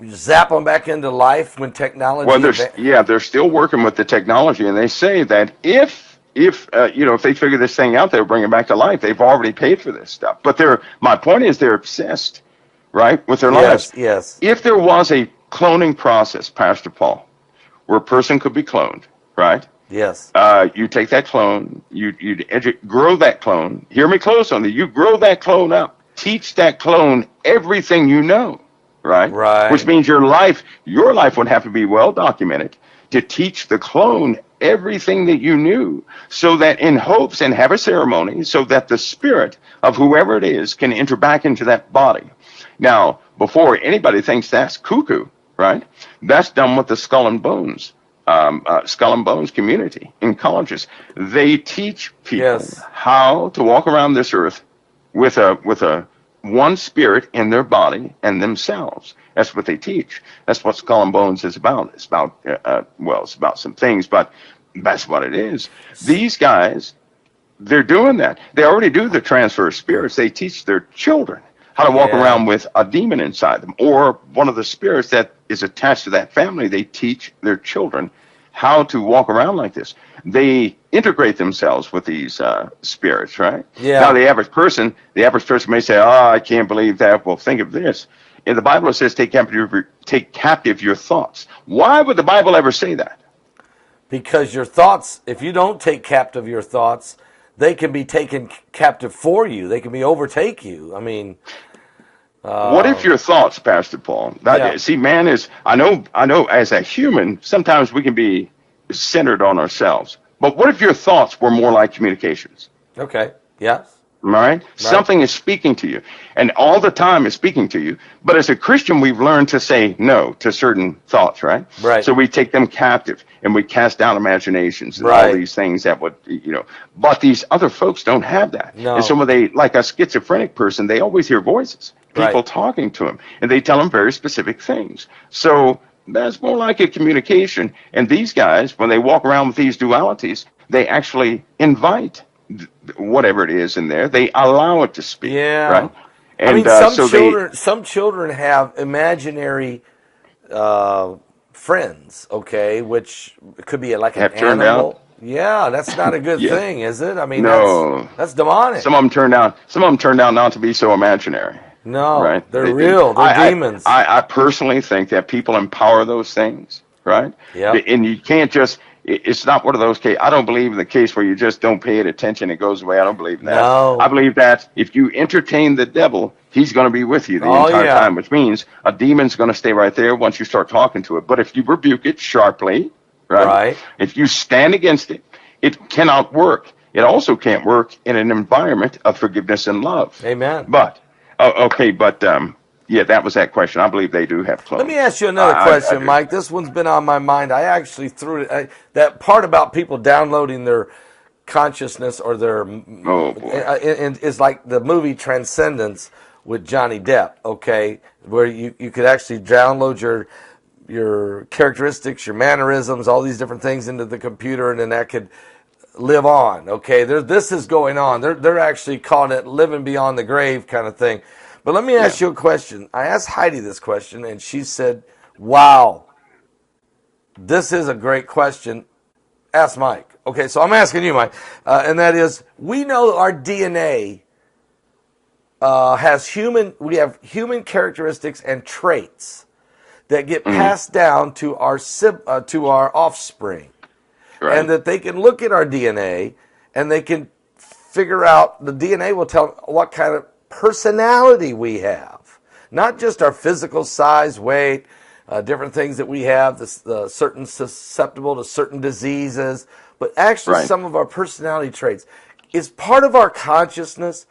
Speaker 1: zap them back into life when technology.
Speaker 2: Well, they're still working with the technology, and they say that if they figure this thing out, they'll bring it back to life. They've already paid for this stuff. But my point is, they're obsessed, right, with their lives.
Speaker 1: Yes.
Speaker 2: If there was a cloning process, Pastor Paul, where a person could be cloned. Right?
Speaker 1: Yes.
Speaker 2: You take that clone, you grow that clone. Hear me close on that. You grow that clone up. Teach that clone everything you know. Right?
Speaker 1: Right.
Speaker 2: Which means your life would have to be well documented to teach the clone everything that you knew, so that in hopes and have a ceremony, so that the spirit of whoever it is can enter back into that body. Now, before anybody thinks that's cuckoo, right? That's done with the skull and bones community in colleges. They teach people
Speaker 1: Yes.
Speaker 2: how to walk around this earth with a one spirit in their body and themselves. That's what they teach. That's what Skull and Bones is about. It's about well, it's about some things, but that's what it is. These guys, they're doing that. They already do the transfer of spirits. They teach their children how to walk
Speaker 1: Yeah.
Speaker 2: around with a demon inside them, or one of the spirits that is attached to that family. They teach their children how to walk around like this. They integrate themselves with these spirits, right?
Speaker 1: Yeah.
Speaker 2: Now, the average person may say, "Oh, I can't believe that." Well, think of this. In the Bible, it says, "Take captive your thoughts." Why would the Bible ever say that?
Speaker 1: Because your thoughts, if you don't take captive your thoughts, they can be taken captive for you. They can be overtake you. I mean,
Speaker 2: What if your thoughts, Pastor Paul?
Speaker 1: Yeah.
Speaker 2: See, man is, I know, as a human, sometimes we can be centered on ourselves. But what if your thoughts were more like communications?
Speaker 1: okay, yes,
Speaker 2: All right? Something is speaking to you, and all the time is speaking to you. But as a Christian, we've learned to say no to certain thoughts, right?
Speaker 1: Right.
Speaker 2: So we take them captive, and we cast down imaginations and all
Speaker 1: Right.
Speaker 2: these things that would, But these other folks don't have that.
Speaker 1: No.
Speaker 2: And so when they, like a schizophrenic person, they always hear voices, people
Speaker 1: Right.
Speaker 2: talking to them, and they tell them very specific things. So that's more like a communication. And these guys, when they walk around with these dualities, they actually invite whatever it is in there. They allow it to speak.
Speaker 1: Yeah.
Speaker 2: Right. And
Speaker 1: I mean,
Speaker 2: so
Speaker 1: some children have imaginary friends, okay, which could be like an
Speaker 2: Have turned
Speaker 1: animal.
Speaker 2: out?
Speaker 1: Yeah, that's not a good
Speaker 2: Yeah.
Speaker 1: thing, is it? I mean,
Speaker 2: No.
Speaker 1: that's demonic.
Speaker 2: Some of them turned out. Not to be so imaginary.
Speaker 1: No,
Speaker 2: Right.
Speaker 1: they're real. They're demons.
Speaker 2: I personally think that people empower those things. Right.
Speaker 1: Yeah.
Speaker 2: And you can't just. It's not one of those cases. I don't believe in the case where you just don't pay it attention, it goes away. I don't believe in that.
Speaker 1: No.
Speaker 2: I believe that if you entertain the devil, he's going to be with you the
Speaker 1: Oh,
Speaker 2: entire
Speaker 1: yeah.
Speaker 2: time, which means a demon's going to stay right there once you start talking to it. But if you rebuke it sharply,
Speaker 1: Right.
Speaker 2: if you stand against it, it cannot work. It also can't work in an environment of forgiveness and love.
Speaker 1: Amen.
Speaker 2: But, yeah, that was that question. I believe they do have clones.
Speaker 1: Let me ask you another
Speaker 2: I
Speaker 1: question,
Speaker 2: do.
Speaker 1: Mike. This one's been on my mind. I actually threw it. That part about people downloading their consciousness or their
Speaker 2: Oh, boy.
Speaker 1: is like the movie Transcendence with Johnny Depp. Okay, where you could actually download your characteristics, your mannerisms, all these different things into the computer, and then that could live on. Okay, this is going on. They're actually calling it living beyond the grave kind of thing. But let me ask you a question. I asked Heidi this question, and she said, "Wow, this is a great question." Ask Mike. Okay, so I'm asking you, Mike, and that is, we know our DNA we have human characteristics and traits that get passed down to our offspring,
Speaker 2: Right.
Speaker 1: and that they can look at our DNA and they can figure out, the DNA will tell what kind of personality we have, not just our physical size, weight, different things that we have, the certain susceptible to certain diseases, but actually
Speaker 2: Right.
Speaker 1: some of our personality traits. Is part of our consciousness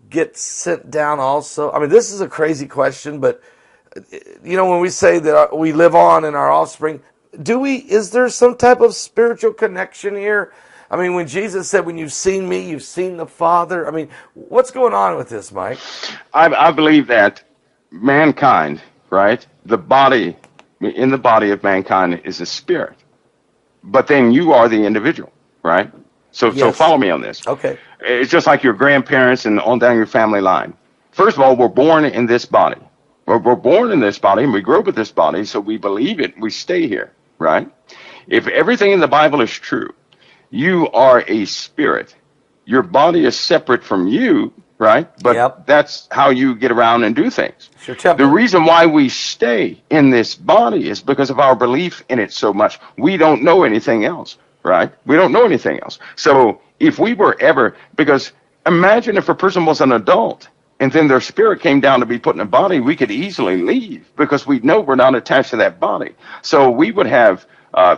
Speaker 1: get sent down also? I mean, this is a crazy question, but when we say that we live on in our offspring, is there some type of spiritual connection here? I mean, when Jesus said, "When you've seen me, you've seen the Father," I mean, what's going on with this, Mike?
Speaker 2: I believe that mankind, right? In the body of mankind is a spirit. But then you are the individual, right? So
Speaker 1: Yes.
Speaker 2: follow me on this.
Speaker 1: Okay.
Speaker 2: It's just like your grandparents and on down your family line. First of all, we're born in this body. We're born in this body and we grow up with this body, so we believe it. We stay here, right? If everything in the Bible is true, you are a spirit. Your body is separate from you, right? But
Speaker 1: Yep.
Speaker 2: that's how you get around and do things.
Speaker 1: It's your temple.
Speaker 2: The reason why we stay in this body is because of our belief in it so much. We don't know anything else, right? We don't know anything else. So if we were ever, because imagine if a person was an adult and then their spirit came down to be put in a body, we could easily leave because we know we're not attached to that body. So we would have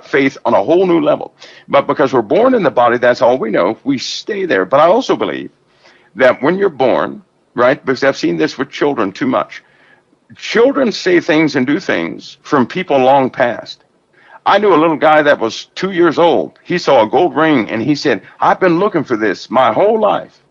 Speaker 2: faith on a whole new level. But because we're born in the body, that's all we know. We stay there. But I also believe that when you're born, right, because I've seen this with children too much, children say things and do things from people long past. I knew a little guy that was 2 years old. He saw a gold ring and he said, I've been looking for this my whole life.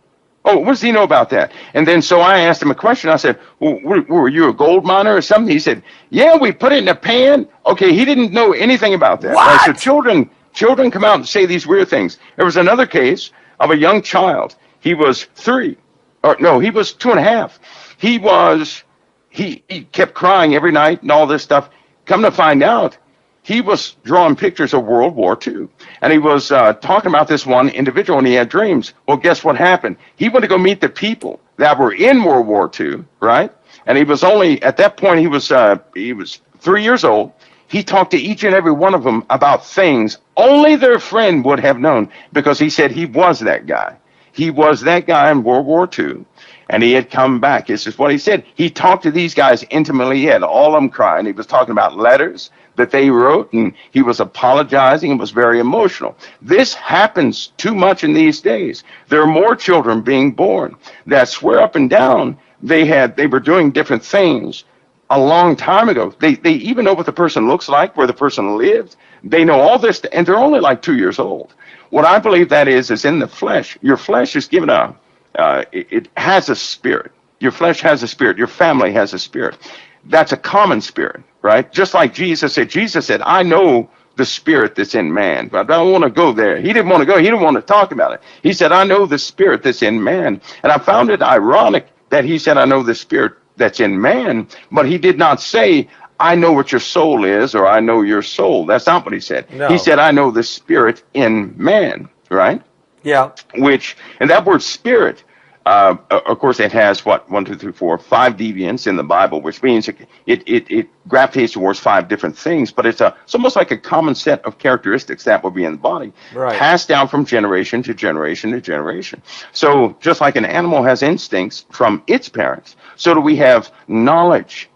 Speaker 2: Oh, what does he know about that? And then so I asked him a question. I said, well, were you a gold miner or something? He said, yeah, we put it in a pan. Okay, he didn't know anything about that. Right? So
Speaker 1: What?
Speaker 2: children come out and say these weird things. There was another case of a young child. He was 3, or no, he was 2.5. He kept crying every night and all this stuff. Come to find out, he was drawing pictures of World War II. And he was talking about this one individual, and he had dreams. Well, guess what happened? He went to go meet the people that were in World War II, right? And he was only, at that point, he was 3 years old. He talked to each and every one of them about things only their friend would have known, because he said he was that guy. He was that guy in World War II. And he had come back. This is what he said. He talked to these guys intimately. He had all of them crying. He was talking about letters that they wrote, and he was apologizing and was very emotional. This happens too much in these days. There are more children being born that swear up and down they were doing different things a long time ago. They even know what the person looks like, where the person lived. They know all this, and they're only like 2 years old. What I believe that is in the flesh. Your flesh is given it has a spirit. Your flesh has a spirit. Your family has a spirit. That's a common spirit, right? Just like Jesus said. Jesus said, I know the spirit that's in man, but I don't want to go there. He didn't want to go. He didn't want to talk about it. He said, I know the spirit that's in man. And I found it ironic that he said, I know the spirit that's in man, but he did not say, I know what your soul is, or I know your soul. That's not what he said.
Speaker 1: No.
Speaker 2: He said, I know the spirit in man, right?
Speaker 1: Yeah.
Speaker 2: And that word spirit, of course, it has 5 deviants in the Bible, which means it gravitates towards 5 different things, but it's almost like a common set of characteristics that will be in the body,
Speaker 1: right,
Speaker 2: passed down from generation to generation to generation. So just like an animal has instincts from its parents, so do we have knowledge,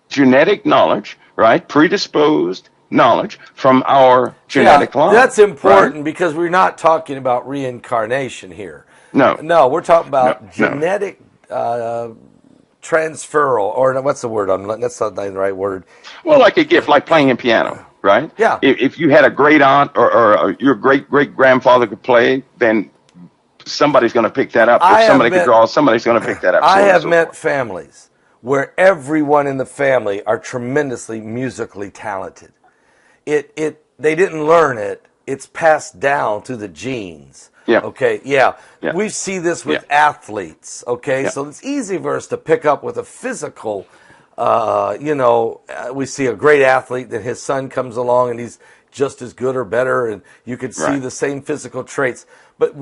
Speaker 2: genetic knowledge, right? Predisposed knowledge from our genetic line.
Speaker 1: That's important,
Speaker 2: right?
Speaker 1: because we're not talking about reincarnation here.
Speaker 2: No,
Speaker 1: we're talking about genetic transferal, or what's the word? That's not the right word.
Speaker 2: Well, like a gift, like playing a piano, right?
Speaker 1: Yeah.
Speaker 2: If you had a great aunt or your great grandfather could play, then somebody's going to pick that up. If somebody could draw, somebody's going to pick that up.
Speaker 1: I have met families where everyone in the family are tremendously musically talented. They didn't learn it. It's passed down through the genes.
Speaker 2: Yeah.
Speaker 1: Okay. Yeah. We see this with athletes. Okay.
Speaker 2: Yeah.
Speaker 1: So it's easy for us to pick up with a physical. We see a great athlete, that his son comes along and he's just as good or better, and you could see the same physical traits. But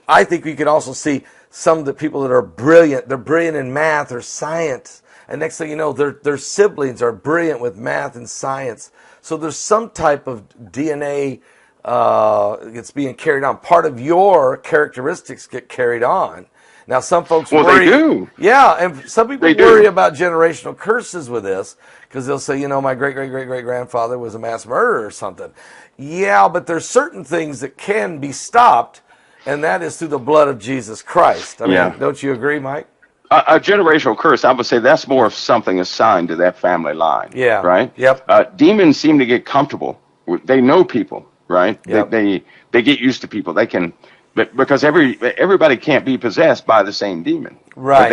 Speaker 1: I think we could also see some of the people that are brilliant. They're brilliant in math or science, and next thing you know, their siblings are brilliant with math and science. So there's some type of DNA it's being carried on. Part of your characteristics get carried on. Now, some folks worry.
Speaker 2: They do.
Speaker 1: Yeah, and some people worry about generational curses with this, because they'll say, my great-great-great-great-grandfather was a mass murderer or something. Yeah, but there's certain things that can be stopped, and that is through the blood of Jesus Christ. I mean, don't you agree, Mike?
Speaker 2: A generational curse, I would say that's more of something assigned to that family line.
Speaker 1: Yeah.
Speaker 2: Right?
Speaker 1: Yep.
Speaker 2: Demons seem to get comfortable. They know people, right?
Speaker 1: Yep.
Speaker 2: They get used to people. They can, because everybody can't be possessed by the same demon.
Speaker 1: Right.
Speaker 2: But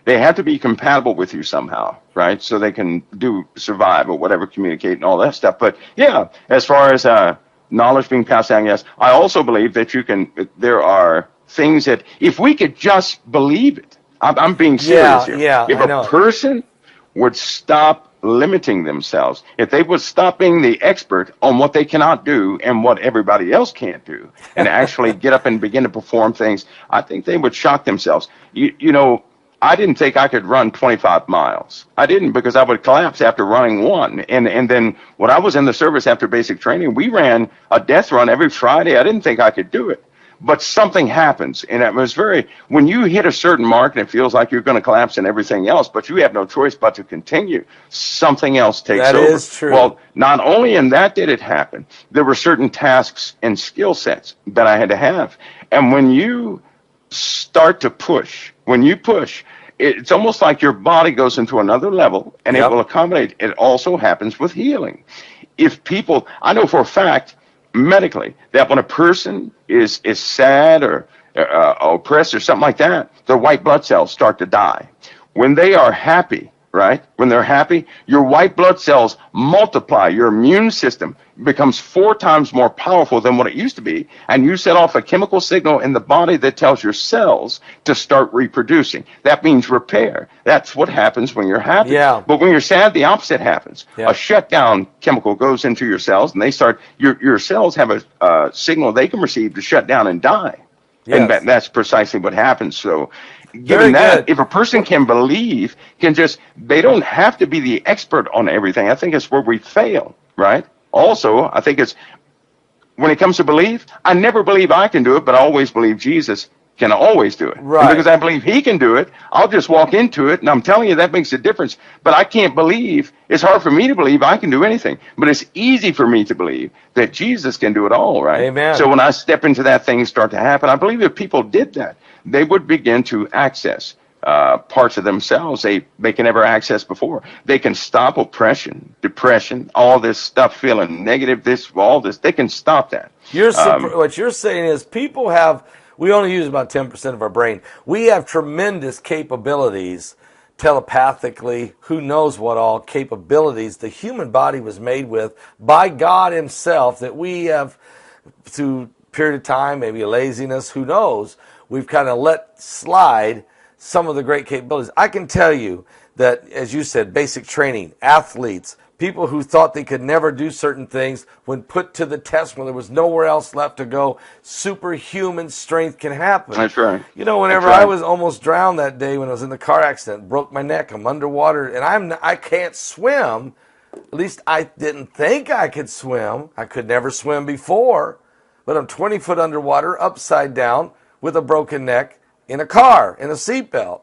Speaker 2: they have to be compatible with you somehow, right? So they can survive or whatever, communicate and all that stuff. But yeah, as far as knowledge being passed down, yes. I also believe that there are things that if we could just believe it. I'm being serious here.
Speaker 1: Yeah,
Speaker 2: if a person would stop limiting themselves, if they would stop being the expert on what they cannot do and what everybody else can't do, and actually get up and begin to perform things, I think they would shock themselves. I didn't think I could run 25 miles. I didn't, because I would collapse after running one. And then when I was in the service after basic training, we ran a death run every Friday. I didn't think I could do it. But something happens, and it was when you hit a certain mark and it feels like you're going to collapse and everything else, but you have no choice but to continue, something else takes over.
Speaker 1: That is true.
Speaker 2: Well, not only in that did it happen, there were certain tasks and skill sets that I had to have. And when you start to push, it's almost like your body goes into another level, and it
Speaker 1: Yep.
Speaker 2: will accommodate. It also happens with healing. If people, I know for a fact, medically, that when a person is sad or oppressed or something like that, their white blood cells start to die. When they are happy, right? When they're happy, your white blood cells multiply. Your immune system becomes 4 times more powerful than what it used to be, and you set off a chemical signal in the body that tells your cells to start reproducing. That means repair. That's what happens when you're happy.
Speaker 1: Yeah.
Speaker 2: But when you're sad, the opposite happens.
Speaker 1: Yeah.
Speaker 2: A shutdown chemical goes into your cells, and they start. Your cells have a signal they can receive to shut down and die.
Speaker 1: Yes.
Speaker 2: And that's precisely what happens. So,
Speaker 1: Very
Speaker 2: given that,
Speaker 1: good.
Speaker 2: if a person can believe, they don't have to be the expert on everything. I think it's where we fail, right? Also, I think it's, when it comes to belief, I never believe I can do it, but I always believe Jesus can always do it.
Speaker 1: Right.
Speaker 2: And because I believe he can do it, I'll just walk into it, and I'm telling you that makes a difference. But I can't believe, it's hard for me to believe I can do anything, but it's easy for me to believe that Jesus can do it all, right?
Speaker 1: Amen.
Speaker 2: So when I step into that, things start to happen. I believe if people did that, they would begin to access parts of themselves they can never access before. They can stop oppression, depression, all this stuff, feeling negative, all this. They can stop that.
Speaker 1: What you're saying is we only use about 10% of our brain. We have tremendous capabilities telepathically, who knows what all capabilities the human body was made with by God himself, that we have, through a period of time, maybe a laziness, who knows, we've kind of let slide some of the great capabilities. I can tell you that, as you said, basic training, athletes, people who thought they could never do certain things, when put to the test, when there was nowhere else left to go, superhuman strength can happen.
Speaker 2: That's right.
Speaker 1: You know, whenever I was almost drowned that day when I was in the car accident, broke my neck, I'm underwater, and I can't swim. At least I didn't think I could swim. I could never swim before, but I'm 20 foot underwater, upside down, with a broken neck, in a car, in a seatbelt.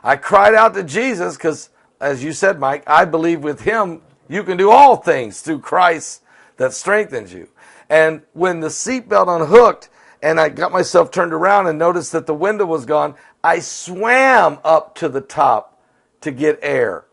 Speaker 1: I cried out to Jesus because, as you said, Mike, I believe with him you can do all things through Christ that strengthens you. And when the seatbelt unhooked and I got myself turned around and noticed that the window was gone, I swam up to the top to get air.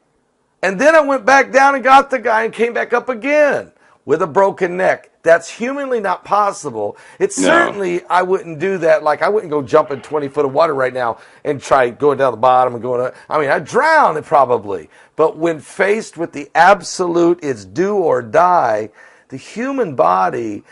Speaker 1: And then I went back down and got the guy and came back up again with a broken neck. That's humanly not possible. It's certainly, I wouldn't do that. Like, I wouldn't go jumping 20 foot of water right now and try going down the bottom and going, I'd drown probably. But when faced with the absolute, it's do or die, the human body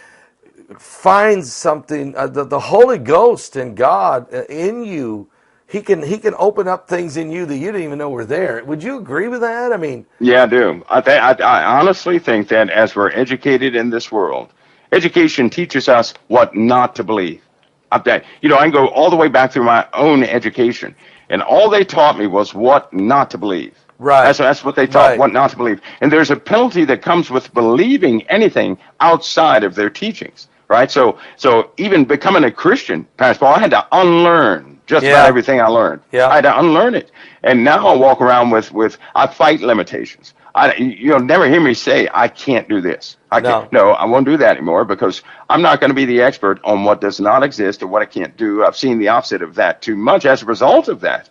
Speaker 1: finds something, the Holy Ghost and God in you, He can open up things in you that you didn't even know were there. Would you agree with that? I mean,
Speaker 2: yeah, I do. I honestly think that as we're educated in this world, education teaches us what not to believe. I can go all the way back through my own education, and all they taught me was what not to believe.
Speaker 1: Right.
Speaker 2: That's what they taught, what not to believe. And there's a penalty that comes with believing anything outside of their teachings, right? So even becoming a Christian, Pastor Paul, I had to unlearn just about everything I learned.
Speaker 1: Yeah.
Speaker 2: I had to unlearn it. And now I walk around with I fight limitations. You'll never hear me say, I can't do this. I won't do that anymore, because I'm not going to be the expert on what does not exist or what I can't do. I've seen the opposite of that too much. As a result of that,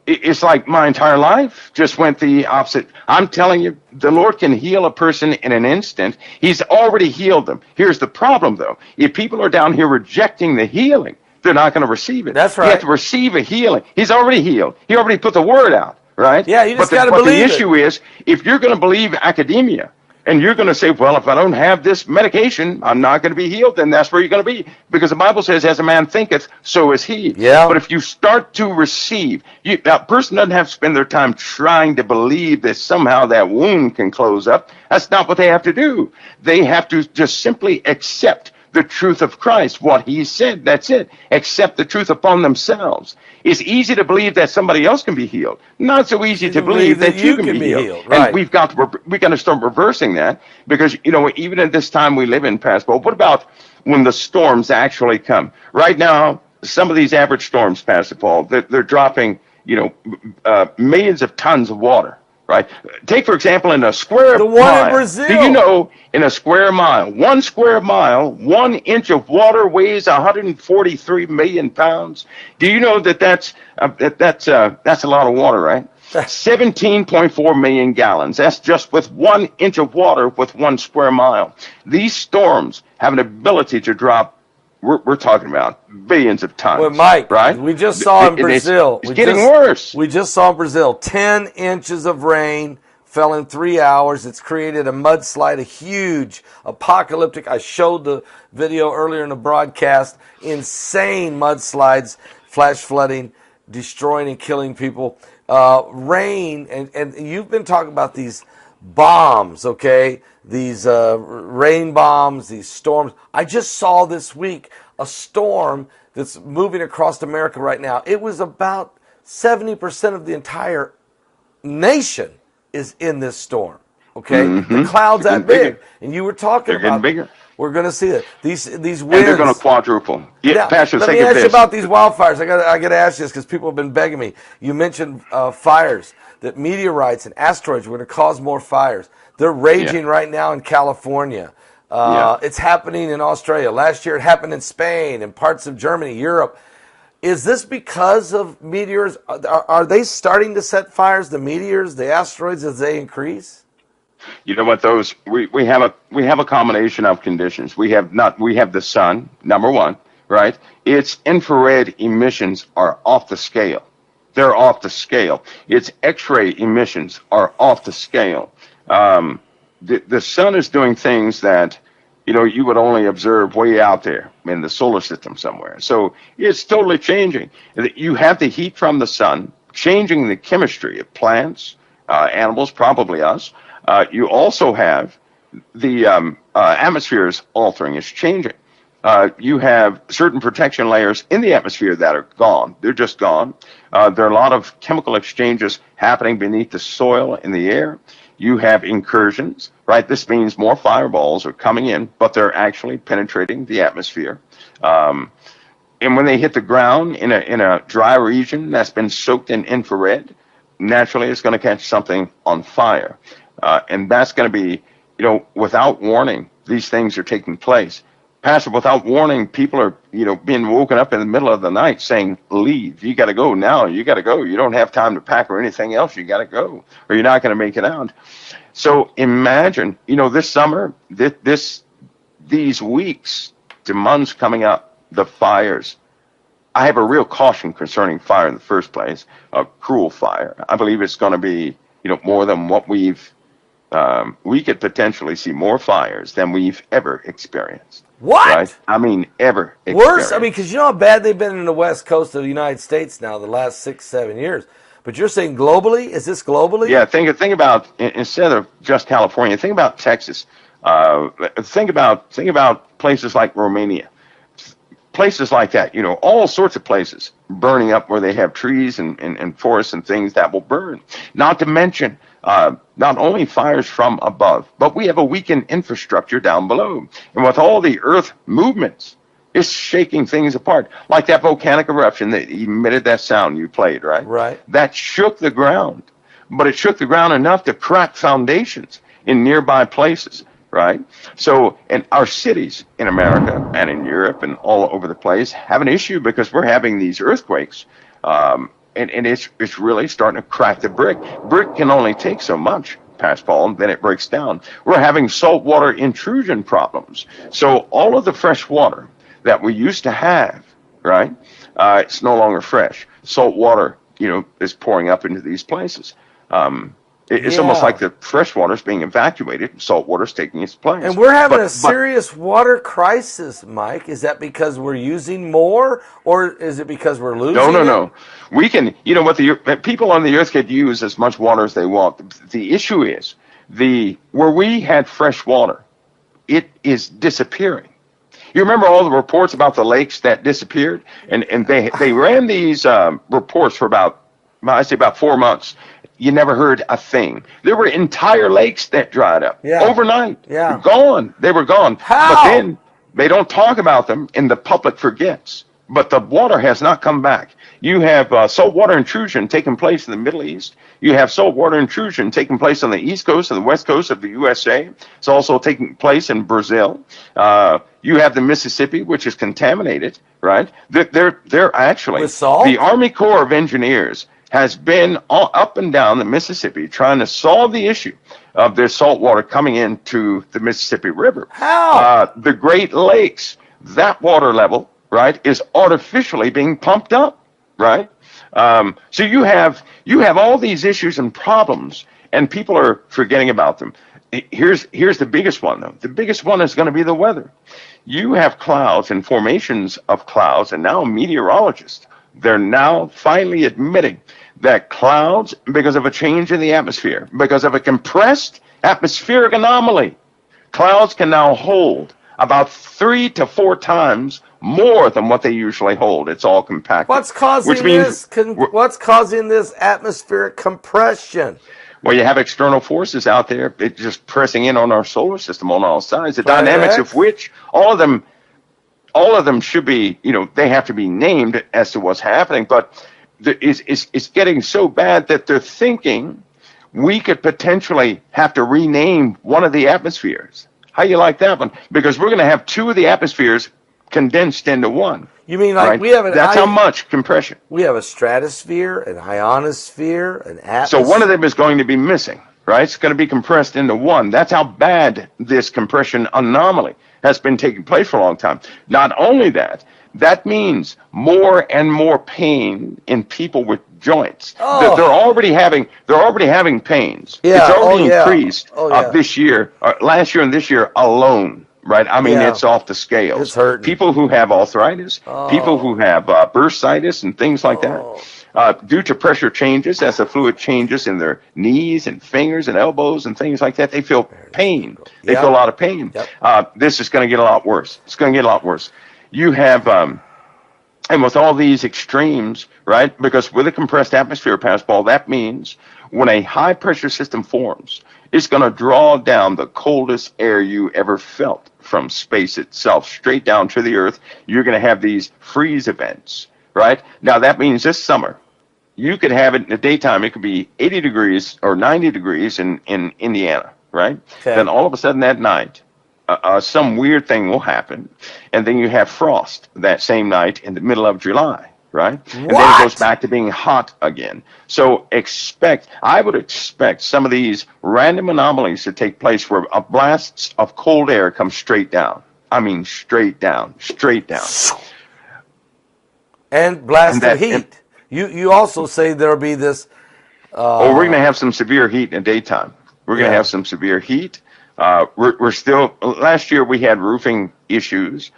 Speaker 2: it's like my entire life just went the opposite. I'm telling you, the Lord can heal a person in an instant. He's already healed them. Here's the problem, though. If people are down here rejecting the healing, they're not going to receive it.
Speaker 1: That's right.
Speaker 2: You have to receive a healing. He's already healed. He already put the word out, right?
Speaker 1: Yeah, you just got to believe it.
Speaker 2: But the issue is, if you're going to believe academia, and you're going to say, well, if I don't have this medication, I'm not going to be healed, then that's where you're going to be. Because the Bible says, as a man thinketh, so is he.
Speaker 1: Yeah.
Speaker 2: But if you start to receive, that person doesn't have to spend their time trying to believe that somehow that wound can close up. That's not what they have to do. They have to just simply accept the truth of Christ, what he said, that's it. Accept the truth upon themselves. It's easy to believe that somebody else can be healed. Not so easy to believe that you can be healed.
Speaker 1: Right.
Speaker 2: And we've got to start reversing that, because, even at this time we live in, Pastor Paul, what about when the storms actually come? Right now, some of these average storms, Pastor Paul, they're dropping, millions of tons of water. right? Take, for example, in a square
Speaker 1: The one in
Speaker 2: mile.
Speaker 1: Brazil.
Speaker 2: Do you know in a square mile, 1 square mile, 1 inch of water weighs 143 million pounds? Do you know that that's a lot of water, right? 17.4 million gallons. That's just with 1 inch of water with 1 square mile. These storms have an ability to drop. We're talking about billions of tons.
Speaker 1: Well, Mike,
Speaker 2: right?
Speaker 1: we just saw in Brazil.
Speaker 2: It's getting worse.
Speaker 1: We just saw in Brazil 10 inches of rain fell in 3 hours. It's created a mudslide, a huge apocalyptic. I showed the video earlier in the broadcast. Insane mudslides, flash flooding, destroying and killing people. Rain, and you've been talking about these bombs, okay? These rain bombs, these storms. I just saw this week a storm that's moving across America right now. It was about 70% of the entire nation is in this storm, okay? The clouds that big. And you were talking about
Speaker 2: bigger.
Speaker 1: We're going to see it. These winds.
Speaker 2: And they're going to quadruple. Yeah,
Speaker 1: now,
Speaker 2: Pastor,
Speaker 1: let me ask you about these wildfires. I got to ask you this because people have been begging me. You mentioned fires, that meteorites and asteroids were going to cause more fires. They're raging right now in California. It's happening in Australia. Last year it happened in Spain and parts of Germany, Europe. Is this because of meteors? Are they starting to set fires, the meteors, the asteroids, as they increase?
Speaker 2: You know what? Those we have a combination of conditions. We have the sun, number one, right? Its infrared emissions are off the scale. They're off the scale. Its X-ray emissions are off the scale. The sun is doing things that you would only observe way out there in the solar system somewhere. So it's totally changing. You have the heat from the sun changing the chemistry of plants, animals, probably us. You also have the atmosphere is altering, it's changing. You have certain protection layers in the atmosphere that are gone. They're just gone. There are a lot of chemical exchanges happening beneath the soil in the air. You have incursions, right? This means more fireballs are coming in, but they're actually penetrating the atmosphere. And when they hit the ground in a dry region that's been soaked in infrared, naturally it's going to catch something on fire. And that's going to be, without warning, these things are taking place. Pastor, without warning, people are, being woken up in the middle of the night saying, leave. You got to go now. You got to go. You don't have time to pack or anything else. You got to go or you're not going to make it out. So imagine, this summer, these weeks, the months coming up, the fires. I have a real caution concerning fire in the first place, a cruel fire. I believe it's going to be, more than what we could potentially see more fires than we've ever experienced.
Speaker 1: What?
Speaker 2: Right? I mean, ever experienced.
Speaker 1: Worse? I mean, because you know how bad they've been in the west coast of the United States now the last 6-7 years. But you're saying globally? Is this globally?
Speaker 2: Yeah, think about, instead of just California, think about Texas. Think about places like Romania. Places like that, all sorts of places burning up where they have trees and forests and things that will burn. Not to mention, not only fires from above, but we have a weakened infrastructure down below. And with all the earth movements, it's shaking things apart. Like that volcanic eruption that emitted that sound you played, right?
Speaker 1: Right.
Speaker 2: That shook the ground. But it shook the ground enough to crack foundations in nearby places. Right? So, and our cities in America and in Europe and all over the place have an issue because we're having these earthquakes, and it's really starting to crack the brick. Brick can only take so much, Pastor Paul, and then it breaks down. We're having saltwater intrusion problems. So all of the fresh water that we used to have, right, it's no longer fresh. Salt water, is pouring up into these places. It's almost like the fresh water is being evacuated and salt water is taking its place.
Speaker 1: And we're having a serious water crisis, Mike. Is that because we're using more, or is it because we're losing
Speaker 2: No. We can, what the people on the earth could use as much water as they want. The issue is, where we had fresh water, it is disappearing. You remember all the reports about the lakes that disappeared? And they ran these reports for about 4 months. You never heard a thing. There were entire lakes that dried up overnight. Yeah. Gone. They were gone.
Speaker 1: How?
Speaker 2: But then they don't talk about them and the public forgets. but the water has not come back. You have saltwater intrusion taking place in the Middle East. You have saltwater intrusion taking place on the East Coast and the West Coast of the USA. It's also taking place in Brazil. You have the Mississippi, which is contaminated, right? They're actually,
Speaker 1: With salt?
Speaker 2: the Army Corps of Engineers has been up and down the Mississippi trying to solve the issue of this salt water coming into the Mississippi River.
Speaker 1: How?
Speaker 2: The Great Lakes, that water level, right, is artificially being pumped up, right? So you have all these issues and problems, and people are forgetting about them. Here's the biggest one, though. The biggest one is going to be the weather. You have clouds and formations of clouds, and now meteorologists, they're now finally admitting that clouds, because of a change in the atmosphere, because of a compressed atmospheric anomaly, clouds can now hold about 3 to 4 times more than what they usually hold. It's all compacted.
Speaker 1: What's causing what's causing this atmospheric compression?
Speaker 2: Well, you have external forces out there just pressing in on our solar system on all sides, the dynamics of which all of them should be, they have to be named as to what's happening, but it's getting so bad that they're thinking we could potentially have to rename one of the atmospheres. How you like that one? Because we're going to have 2 of the atmospheres condensed into one.
Speaker 1: You mean like
Speaker 2: right?
Speaker 1: we have
Speaker 2: That's how much compression.
Speaker 1: We have a stratosphere, an ionosphere, an atmosphere.
Speaker 2: So one of them is going to be missing, right? It's going to be compressed into one. That's how bad this compression anomaly has been taking place for a long time. Not only that, that means more and more pain in people with joints.
Speaker 1: Oh.
Speaker 2: They're already having pains.
Speaker 1: Yeah.
Speaker 2: It's already increased
Speaker 1: yeah.
Speaker 2: this year, last year and this year alone. Right, I mean, it's off the scales.
Speaker 1: It's hurting.
Speaker 2: People who have arthritis, people who have bursitis and things like that, due to pressure changes, as the fluid changes in their knees and fingers and elbows and things like that, they feel pain. They feel a lot of pain.
Speaker 1: Yep.
Speaker 2: This is going to get a lot worse. It's going to get a lot worse. You have, and with all these extremes, right, because with a compressed atmosphere, Pascal, that means when a high pressure system forms, it's going to draw down the coldest air you ever felt from space itself straight down to the earth. You're going to have these freeze events, right? Now, that means this summer, you could have it in the daytime. It could be 80 degrees or 90 degrees in Indiana, right?
Speaker 1: Okay.
Speaker 2: Then all of a sudden that night, some weird thing will happen. And then you have frost that same night in the middle of July. Right? And then it goes back to being hot again. So I would expect some of these random anomalies to take place where a blast of cold air comes straight down. I mean, straight down.
Speaker 1: And blast of heat. You also say there'll be this.
Speaker 2: We're going to have some severe heat in the daytime. We're going to have some severe heat. We're still, last year we had roofing issues.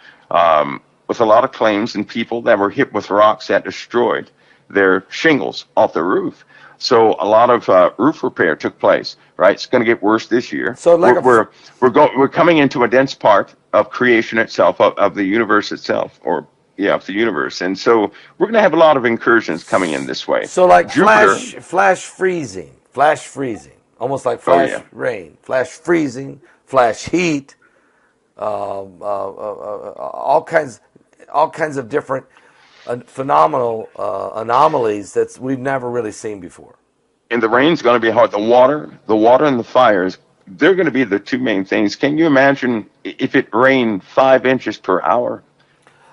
Speaker 2: With a lot of claims and people that were hit with rocks that destroyed their shingles off the roof. So a lot of roof repair took place. Right, it's going to get worse this year. So like we're coming into a dense part of creation itself, of the universe itself, of the universe, and so we're going to have a lot of incursions coming in this way.
Speaker 1: So like Jupiter, flash freezing, almost like flash rain, flash freezing, flash heat, all kinds of different phenomenal anomalies that we've never really seen before.
Speaker 2: And the rain's going to be hard. The water and the fires, they're going to be the 2 main things. Can you imagine if it rained 5 inches per hour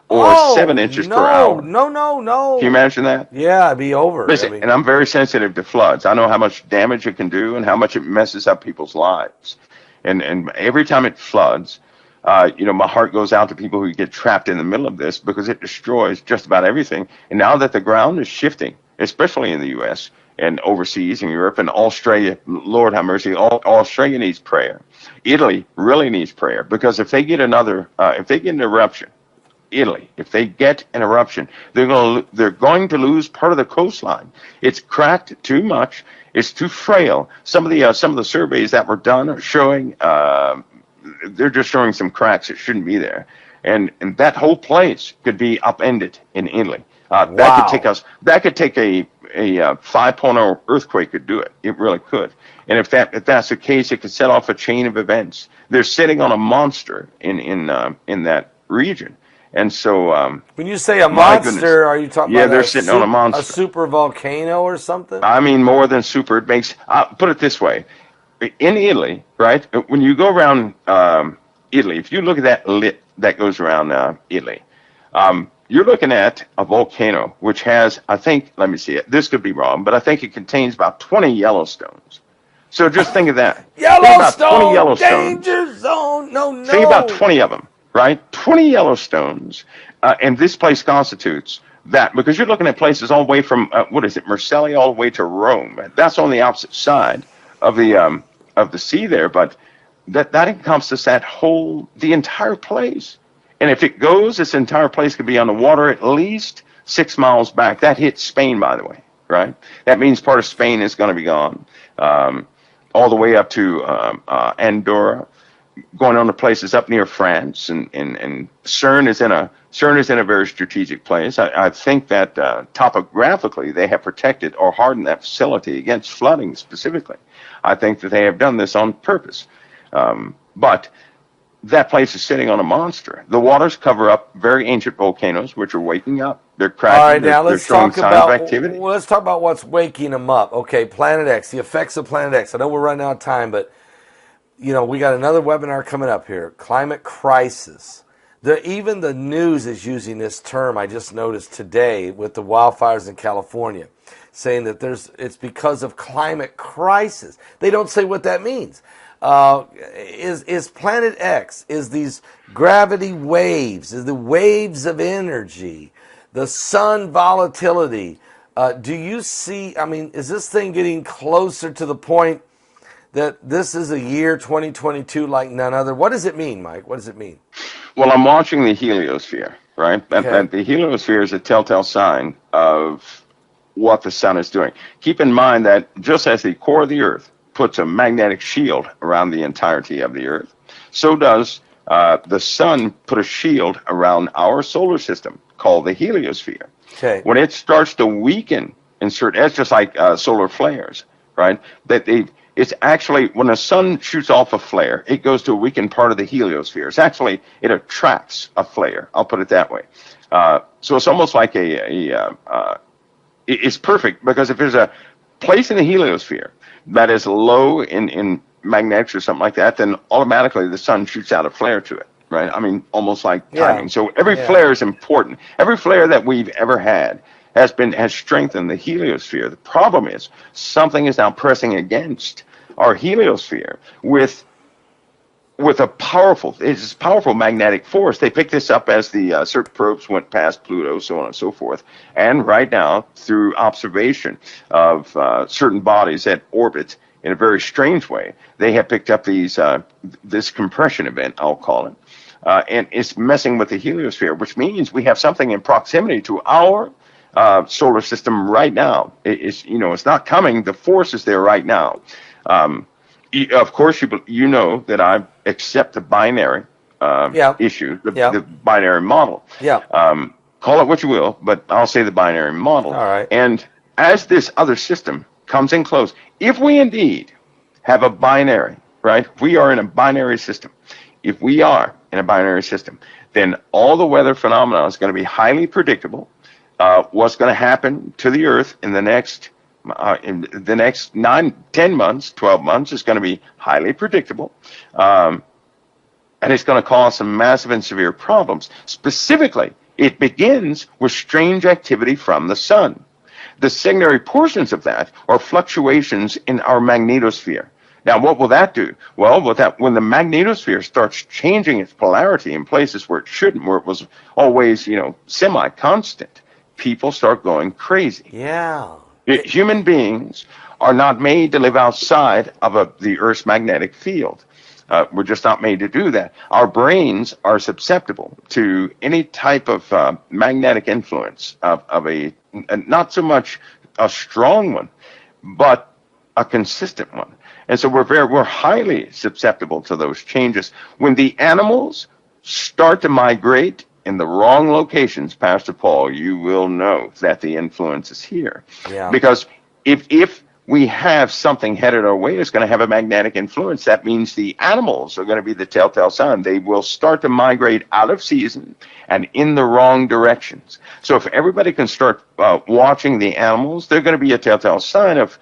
Speaker 2: or 7 inches per hour?
Speaker 1: No.
Speaker 2: Can you imagine that?
Speaker 1: Yeah, it'd be over.
Speaker 2: Listen, and I'm very sensitive to floods. I know how much damage it can do and how much it messes up people's lives. And every time it floods, my heart goes out to people who get trapped in the middle of this because it destroys just about everything. And now that the ground is shifting, especially in the U.S. and overseas in Europe and Australia, Lord have mercy, Australia needs prayer. Italy really needs prayer because if they get an eruption, if they get an eruption, they're going to lose part of the coastline. It's cracked too much. It's too frail. Some of the surveys that were done are showing. They're just showing some cracks that shouldn't be there, and that whole place could be upended in Italy. That could take a 5.0 earthquake could do it. It really could. And if that's the case, it could set off a chain of events. They're sitting on a monster in that region, And so,
Speaker 1: when you say a
Speaker 2: my goodness,
Speaker 1: monster, are you talking
Speaker 2: yeah,
Speaker 1: about
Speaker 2: they're sitting on a
Speaker 1: a
Speaker 2: monster.
Speaker 1: super volcano or something?
Speaker 2: I mean, more than super. It makes, put it this way. In Italy, right, when you go around Italy, if you look at that lit that goes around Italy, you're looking at a volcano which has, I think, let me see it. This could be wrong, but I think it contains about 20 Yellowstones. So just think of that. Think about 20
Speaker 1: Yellowstone
Speaker 2: Yellowstones.
Speaker 1: danger zone. No,
Speaker 2: Think about
Speaker 1: no.
Speaker 2: 20 of them, right? 20 Yellowstones, and this place constitutes that because you're looking at places all the way from what is it, Marseille, all the way to Rome. That's on the opposite side of the sea there, but that encompasses the entire place. And if it goes, this entire place could be on the water at least 6 miles back. That hits Spain, by the way, right? That means part of Spain is going to be gone, all the way up to Andorra, going on to places up near France, and CERN is in a very strategic place. I think that topographically they have protected or hardened that facility against flooding specifically. I think that they have done this on purpose. But that place is sitting on a monster. The waters cover up very ancient volcanoes, which are waking up. They're cracking.
Speaker 1: All right, now
Speaker 2: they're showing signs of activity.
Speaker 1: let's talk about what's waking them up. Okay, Planet X, the effects of Planet X. I know we're running out of time, but we got another webinar coming up here, climate crisis. Even the news is using this term. I just noticed today with the wildfires in California, saying that it's because of climate crisis. They don't say what that means. Is Planet X, is these gravity waves, is the waves of energy, the sun volatility. Do you see, is this thing getting closer to the point that this is a year 2022 like none other? What does it mean, Mike? What does it mean?
Speaker 2: Well, I'm watching the heliosphere, right?
Speaker 1: Okay.
Speaker 2: And the heliosphere is a telltale sign of what the sun is doing. Keep in mind that just as the core of the Earth puts a magnetic shield around the entirety of the Earth, so does the sun put a shield around our solar system called the heliosphere.
Speaker 1: Okay.
Speaker 2: When it starts to weaken in certain, it's just like solar flares, right? It's actually, when the sun shoots off a flare, it goes to a weakened part of the heliosphere. It attracts a flare. I'll put it that way. So it's almost like it's perfect because if there's a place in the heliosphere that is low in magnetics or something like that, then automatically the sun shoots out a flare to it, right? I mean, almost like timing. So every flare is important. Every flare that we've ever had has strengthened the heliosphere. The problem is something is now pressing against our heliosphere with a powerful magnetic force. They picked this up as the certain probes went past Pluto, so on and so forth. And right now, through observation of certain bodies that orbit in a very strange way, they have picked up this compression event, I'll call it, and it's messing with the heliosphere, which means we have something in proximity to our solar system right now. It's not coming. The force is there right now. Of course, you know that I accept the binary issue, the binary model.
Speaker 1: Yeah.
Speaker 2: Call it what you will, but I'll say the binary model.
Speaker 1: All right.
Speaker 2: And as this other system comes in close, if we indeed have a binary, right? We are in a binary system. If we are in a binary system, then all the weather phenomena is going to be highly predictable. What's going to happen to the Earth in the next 9, 10 months, 12 months is going to be highly predictable. And it's going to cause some massive and severe problems. Specifically, it begins with strange activity from the sun. The secondary portions of that are fluctuations in our magnetosphere. Now, what will that do? Well, when the magnetosphere starts changing its polarity in places where it shouldn't, where it was always, semi-constant, people start going crazy.
Speaker 1: Yeah.
Speaker 2: Human beings are not made to live outside of the Earth's magnetic field. We're just not made to do that. Our brains are susceptible to any type of magnetic influence of a not so much a strong one, but a consistent one. And so we're highly susceptible to those changes. When the animals start to migrate in the wrong locations, Pastor Paul, you will know that the influence is here.
Speaker 1: Yeah.
Speaker 2: Because if we have something headed our way. It's going to have a magnetic influence. That means the animals are going to be the telltale sign. They will start to migrate out of season and in the wrong directions. So if everybody can start watching the animals, they're going to be a telltale sign of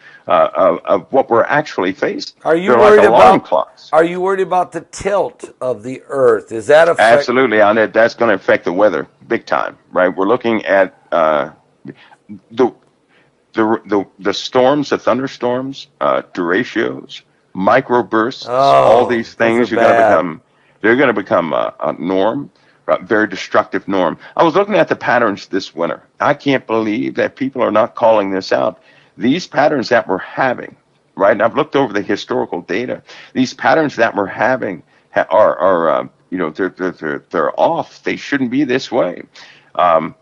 Speaker 2: what we're actually facing.
Speaker 1: Are you
Speaker 2: They're
Speaker 1: worried
Speaker 2: like alarm
Speaker 1: about?
Speaker 2: clocks.
Speaker 1: Are you worried about the tilt of the Earth? Is that affect?
Speaker 2: Absolutely, on it. That's going to affect the weather big time, right? We're looking at the storms, the thunderstorms, derechos, microbursts, all
Speaker 1: Oh,
Speaker 2: these
Speaker 1: those are
Speaker 2: things
Speaker 1: bad.
Speaker 2: they're going to become a norm, a very destructive norm. I was looking at the patterns this winter. I can't believe that people are not calling this out. These patterns that we're having, right? And I've looked over the historical data. These patterns that we're having are they're off. They shouldn't be this way.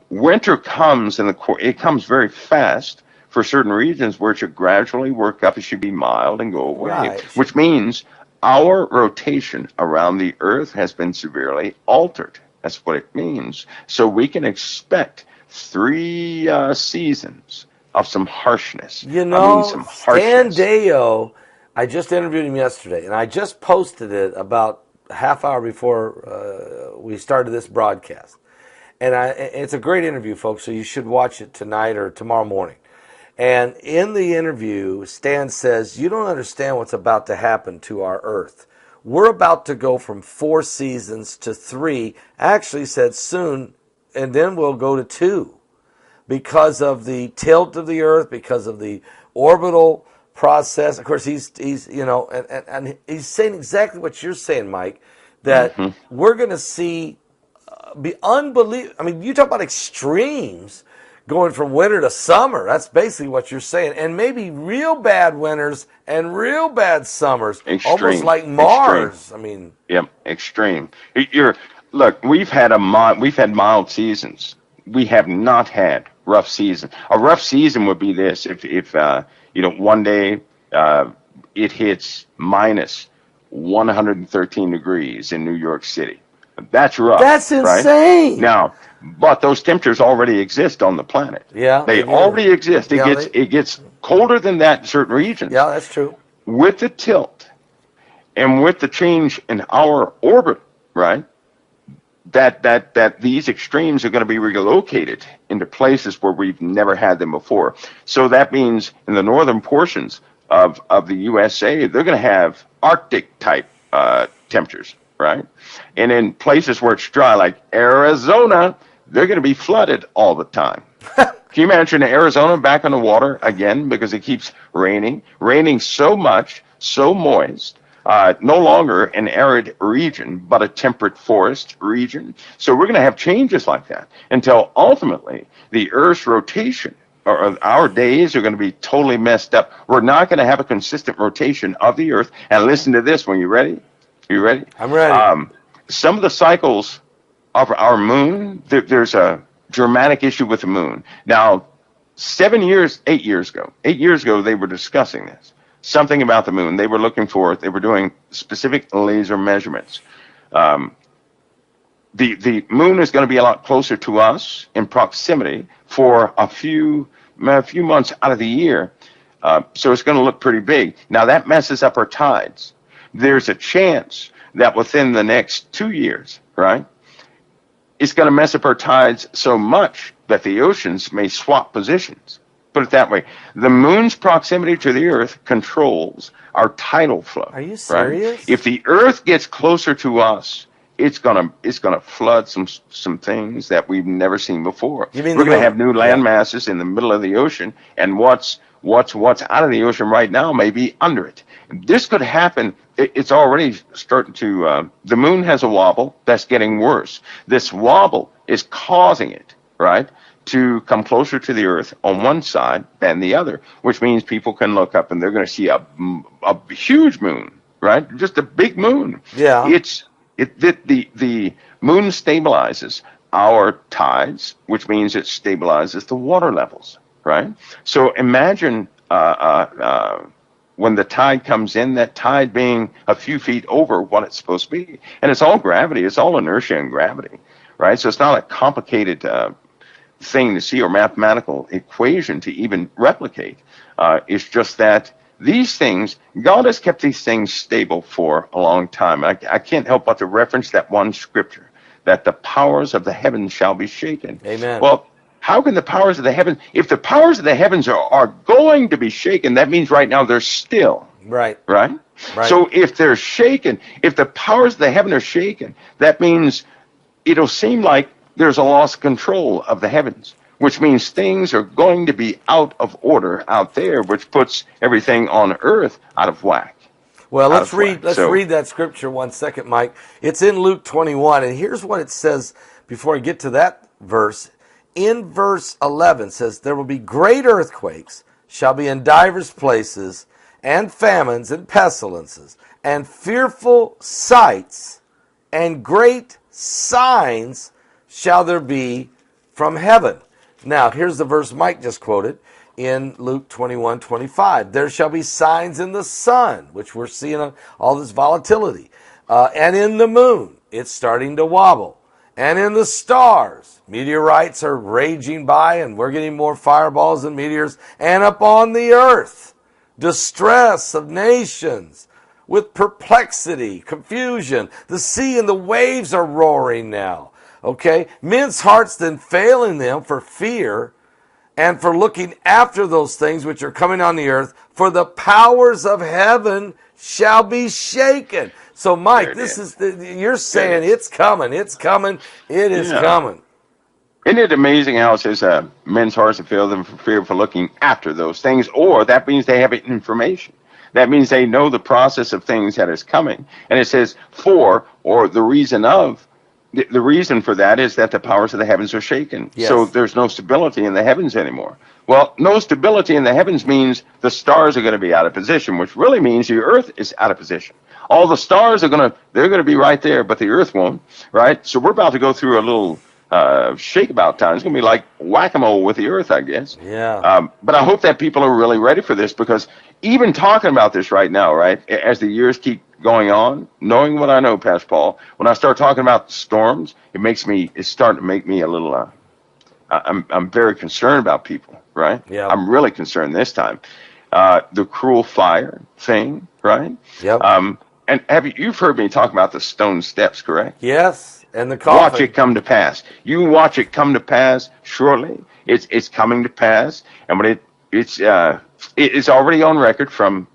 Speaker 2: Winter comes and it comes very fast for certain regions where it should gradually work up. It should be mild and go away,
Speaker 1: Right.
Speaker 2: which means our rotation around the Earth has been severely altered. That's what it means. So we can expect 3 seasons of some harshness.
Speaker 1: You
Speaker 2: I mean,
Speaker 1: know,
Speaker 2: some
Speaker 1: Stan
Speaker 2: harshness.
Speaker 1: Deo, I just interviewed him yesterday, and I just posted it about a half hour before we started this broadcast. And it's a great interview, folks, so you should watch it tonight or tomorrow morning. And in the interview, Stan says, you don't understand what's about to happen to our Earth. We're about to go from 4 seasons to 3, actually said soon, and then we'll go to 2 because of the tilt of the Earth, because of the orbital process. Of course, he's and he's saying exactly what you're saying, Mike, that we're going to see be unbelievable. I mean, you talk about extremes going from winter to summer. That's basically what you're saying. And maybe real bad winters and real bad summers, almost
Speaker 2: Extreme.
Speaker 1: like
Speaker 2: Extreme.
Speaker 1: Mars. I mean,
Speaker 2: Yep, extreme. Look, we've had mild seasons. We have not had rough season. A rough season would be this: if one day it hits minus 113 degrees in New York City. That's rough,
Speaker 1: that's
Speaker 2: right?
Speaker 1: insane.
Speaker 2: Now, but those temperatures already exist on the planet.
Speaker 1: Yeah,
Speaker 2: They
Speaker 1: they do.
Speaker 2: already exist.
Speaker 1: Yeah,
Speaker 2: It gets colder than that in certain regions.
Speaker 1: yeah, that's true.
Speaker 2: With the tilt and with the change in our orbit, right? That these extremes are going to be relocated into places where we've never had them before. So that means in the northern portions of the USA, they're going to have Arctic type temperatures, right? And in places where it's dry, like Arizona, they're going to be flooded all the time. Can you imagine Arizona back on the water again because it keeps raining so much, so moist? No longer an arid region, but a temperate forest region. So we're going to have changes like that until ultimately the Earth's rotation or our days are going to be totally messed up. We're not going to have a consistent rotation of the Earth. And listen to this when you're ready. You ready?
Speaker 1: I'm ready.
Speaker 2: Some of the cycles of our moon, there's a dramatic issue with the moon. Now, 8 years ago, they were discussing this. Something about the moon. They were doing specific laser measurements. The moon is going to be a lot closer to us in proximity for a few months out of the year. So it's going to look pretty big. Now that messes up our tides. There's a chance that within the next 2 years, right, it's going to mess up our tides so much that the oceans may swap positions. Put it that way. The moon's proximity to the Earth controls our tidal flow.
Speaker 1: Are you
Speaker 2: right?
Speaker 1: serious?
Speaker 2: If the Earth gets closer to us, it's gonna flood some things that we've never seen before.
Speaker 1: You mean
Speaker 2: we're
Speaker 1: the
Speaker 2: gonna
Speaker 1: moon?
Speaker 2: have new land masses in the middle of the ocean, and what's out of the ocean right now may be under it. This could happen. It's already starting to. The moon has a wobble that's getting worse. This wobble is causing it, right, to come closer to the Earth on one side than the other, which means people can look up and they're going to see a huge moon, right? Just a big moon.
Speaker 1: Yeah.
Speaker 2: The moon stabilizes our tides, which means it stabilizes the water levels, right? So imagine when the tide comes in, that tide being a few feet over what it's supposed to be. And it's all gravity. It's all inertia and gravity, right? So it's not a complicated thing to see or mathematical equation to even replicate. It's just that these things, God has kept these things stable for a long time. I can't help but to reference that one scripture, that the powers of the heavens shall be shaken.
Speaker 1: Amen.
Speaker 2: Well, how can the powers of the heavens, if the powers of the heavens are going to be shaken, that means right now they're still.
Speaker 1: Right.
Speaker 2: Right?
Speaker 1: Right.
Speaker 2: So if they're shaken, if the powers of the heaven are shaken, that means it'll seem like there's a loss of control of the heavens, which means things are going to be out of order out there, which puts everything on earth out of whack.
Speaker 1: Well, let's read that scripture 1 second, Mike. It's in Luke 21, and here's what it says before I get to that verse. In verse 11 says, there will be great earthquakes, shall be in divers places, and famines and pestilences, and fearful sights, and great signs shall there be from heaven. Now, here's the verse Mike just quoted in Luke 21:25. There shall be signs in the sun, which we're seeing all this volatility, and in the moon, it's starting to wobble, and in the stars, meteorites are raging by, and we're getting more fireballs and meteors, and upon the earth, distress of nations, with perplexity, confusion. The sea and the waves are roaring now. Okay? Men's hearts then failing them for fear and for looking after those things which are coming on the earth, for the powers of heaven shall be shaken. So, Mike, you're saying it's coming, it is coming.
Speaker 2: Isn't it amazing how it says men's hearts have failed them for fear for looking after those things, or that means they have information. That means they know the process of things that is coming. And it says for, or the reason of, the reason for that is that the powers of the heavens are shaken.
Speaker 1: Yes.
Speaker 2: So there's no stability in the heavens anymore. Well, no stability in the heavens means the stars are going to be out of position, which really means the earth is out of position. All the stars they're going to be right there, but the earth won't, right? So we're about to go through a little shakeabout time. It's going to be like whack-a-mole with the earth, I guess.
Speaker 1: Yeah.
Speaker 2: But I hope that people are really ready for this, because even talking about this right now, right, as the years keep going on, knowing what I know, Pastor Paul, when I start talking about storms, it's starting to make me a little, I'm very concerned about people, right?
Speaker 1: Yeah.
Speaker 2: I'm really concerned this time. The cruel fire thing, right?
Speaker 1: Yep.
Speaker 2: And you've heard me talk about the stone steps, correct?
Speaker 1: Yes, and the coffin.
Speaker 2: Watch it come to pass. You watch it come to pass shortly. It's coming to pass, and when it's already on record from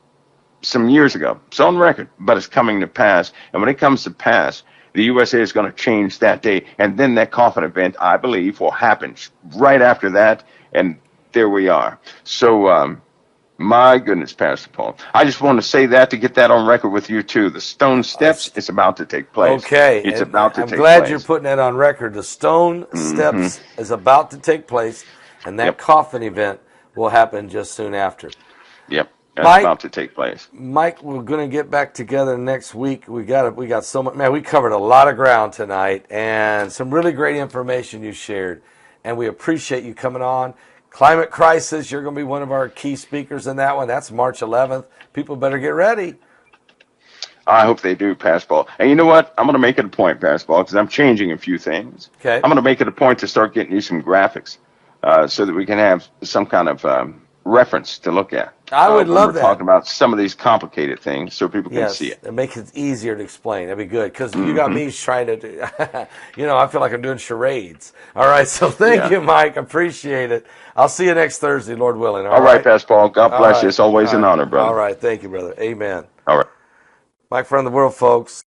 Speaker 2: some years ago. It's on record, but it's coming to pass. And when it comes to pass, the USA is going to change that day, and then that coffin event, I believe, will happen right after that, and there we are. So, my goodness, Pastor Paul, I just want to say that to get that on record with you too. The stone steps is about to take place.
Speaker 1: Okay,
Speaker 2: it's about to take place.
Speaker 1: I'm glad you're putting that on record. The stone steps is about to take place, and that coffin event will happen just soon after.
Speaker 2: Yep. That's about to take place.
Speaker 1: Mike, we're going to get back together next week. We got so much. Man, we covered a lot of ground tonight, and some really great information you shared, and we appreciate you coming on. Climate crisis, you're going to be one of our key speakers in that one. That's March 11th. People better get ready.
Speaker 2: I hope they do, Pastor Paul. And you know what? I'm going to make it a point, Pastor Paul, because I'm changing a few things.
Speaker 1: Okay.
Speaker 2: I'm going to make it a point to start getting you some graphics so that we can have some kind of reference to look at.
Speaker 1: I would love that.
Speaker 2: We're talking about some of these complicated things so people can see it.
Speaker 1: It makes it easier to explain. That'd be good, because you got me trying to do, I feel like I'm doing charades. All right, so thank you, Mike. Appreciate it. I'll see you next Thursday, Lord willing.
Speaker 2: All right, Pastor Paul. God bless you. It's always an honor, brother.
Speaker 1: All right, thank you, brother. Amen.
Speaker 2: All right.
Speaker 1: Mike, friend of the world, folks.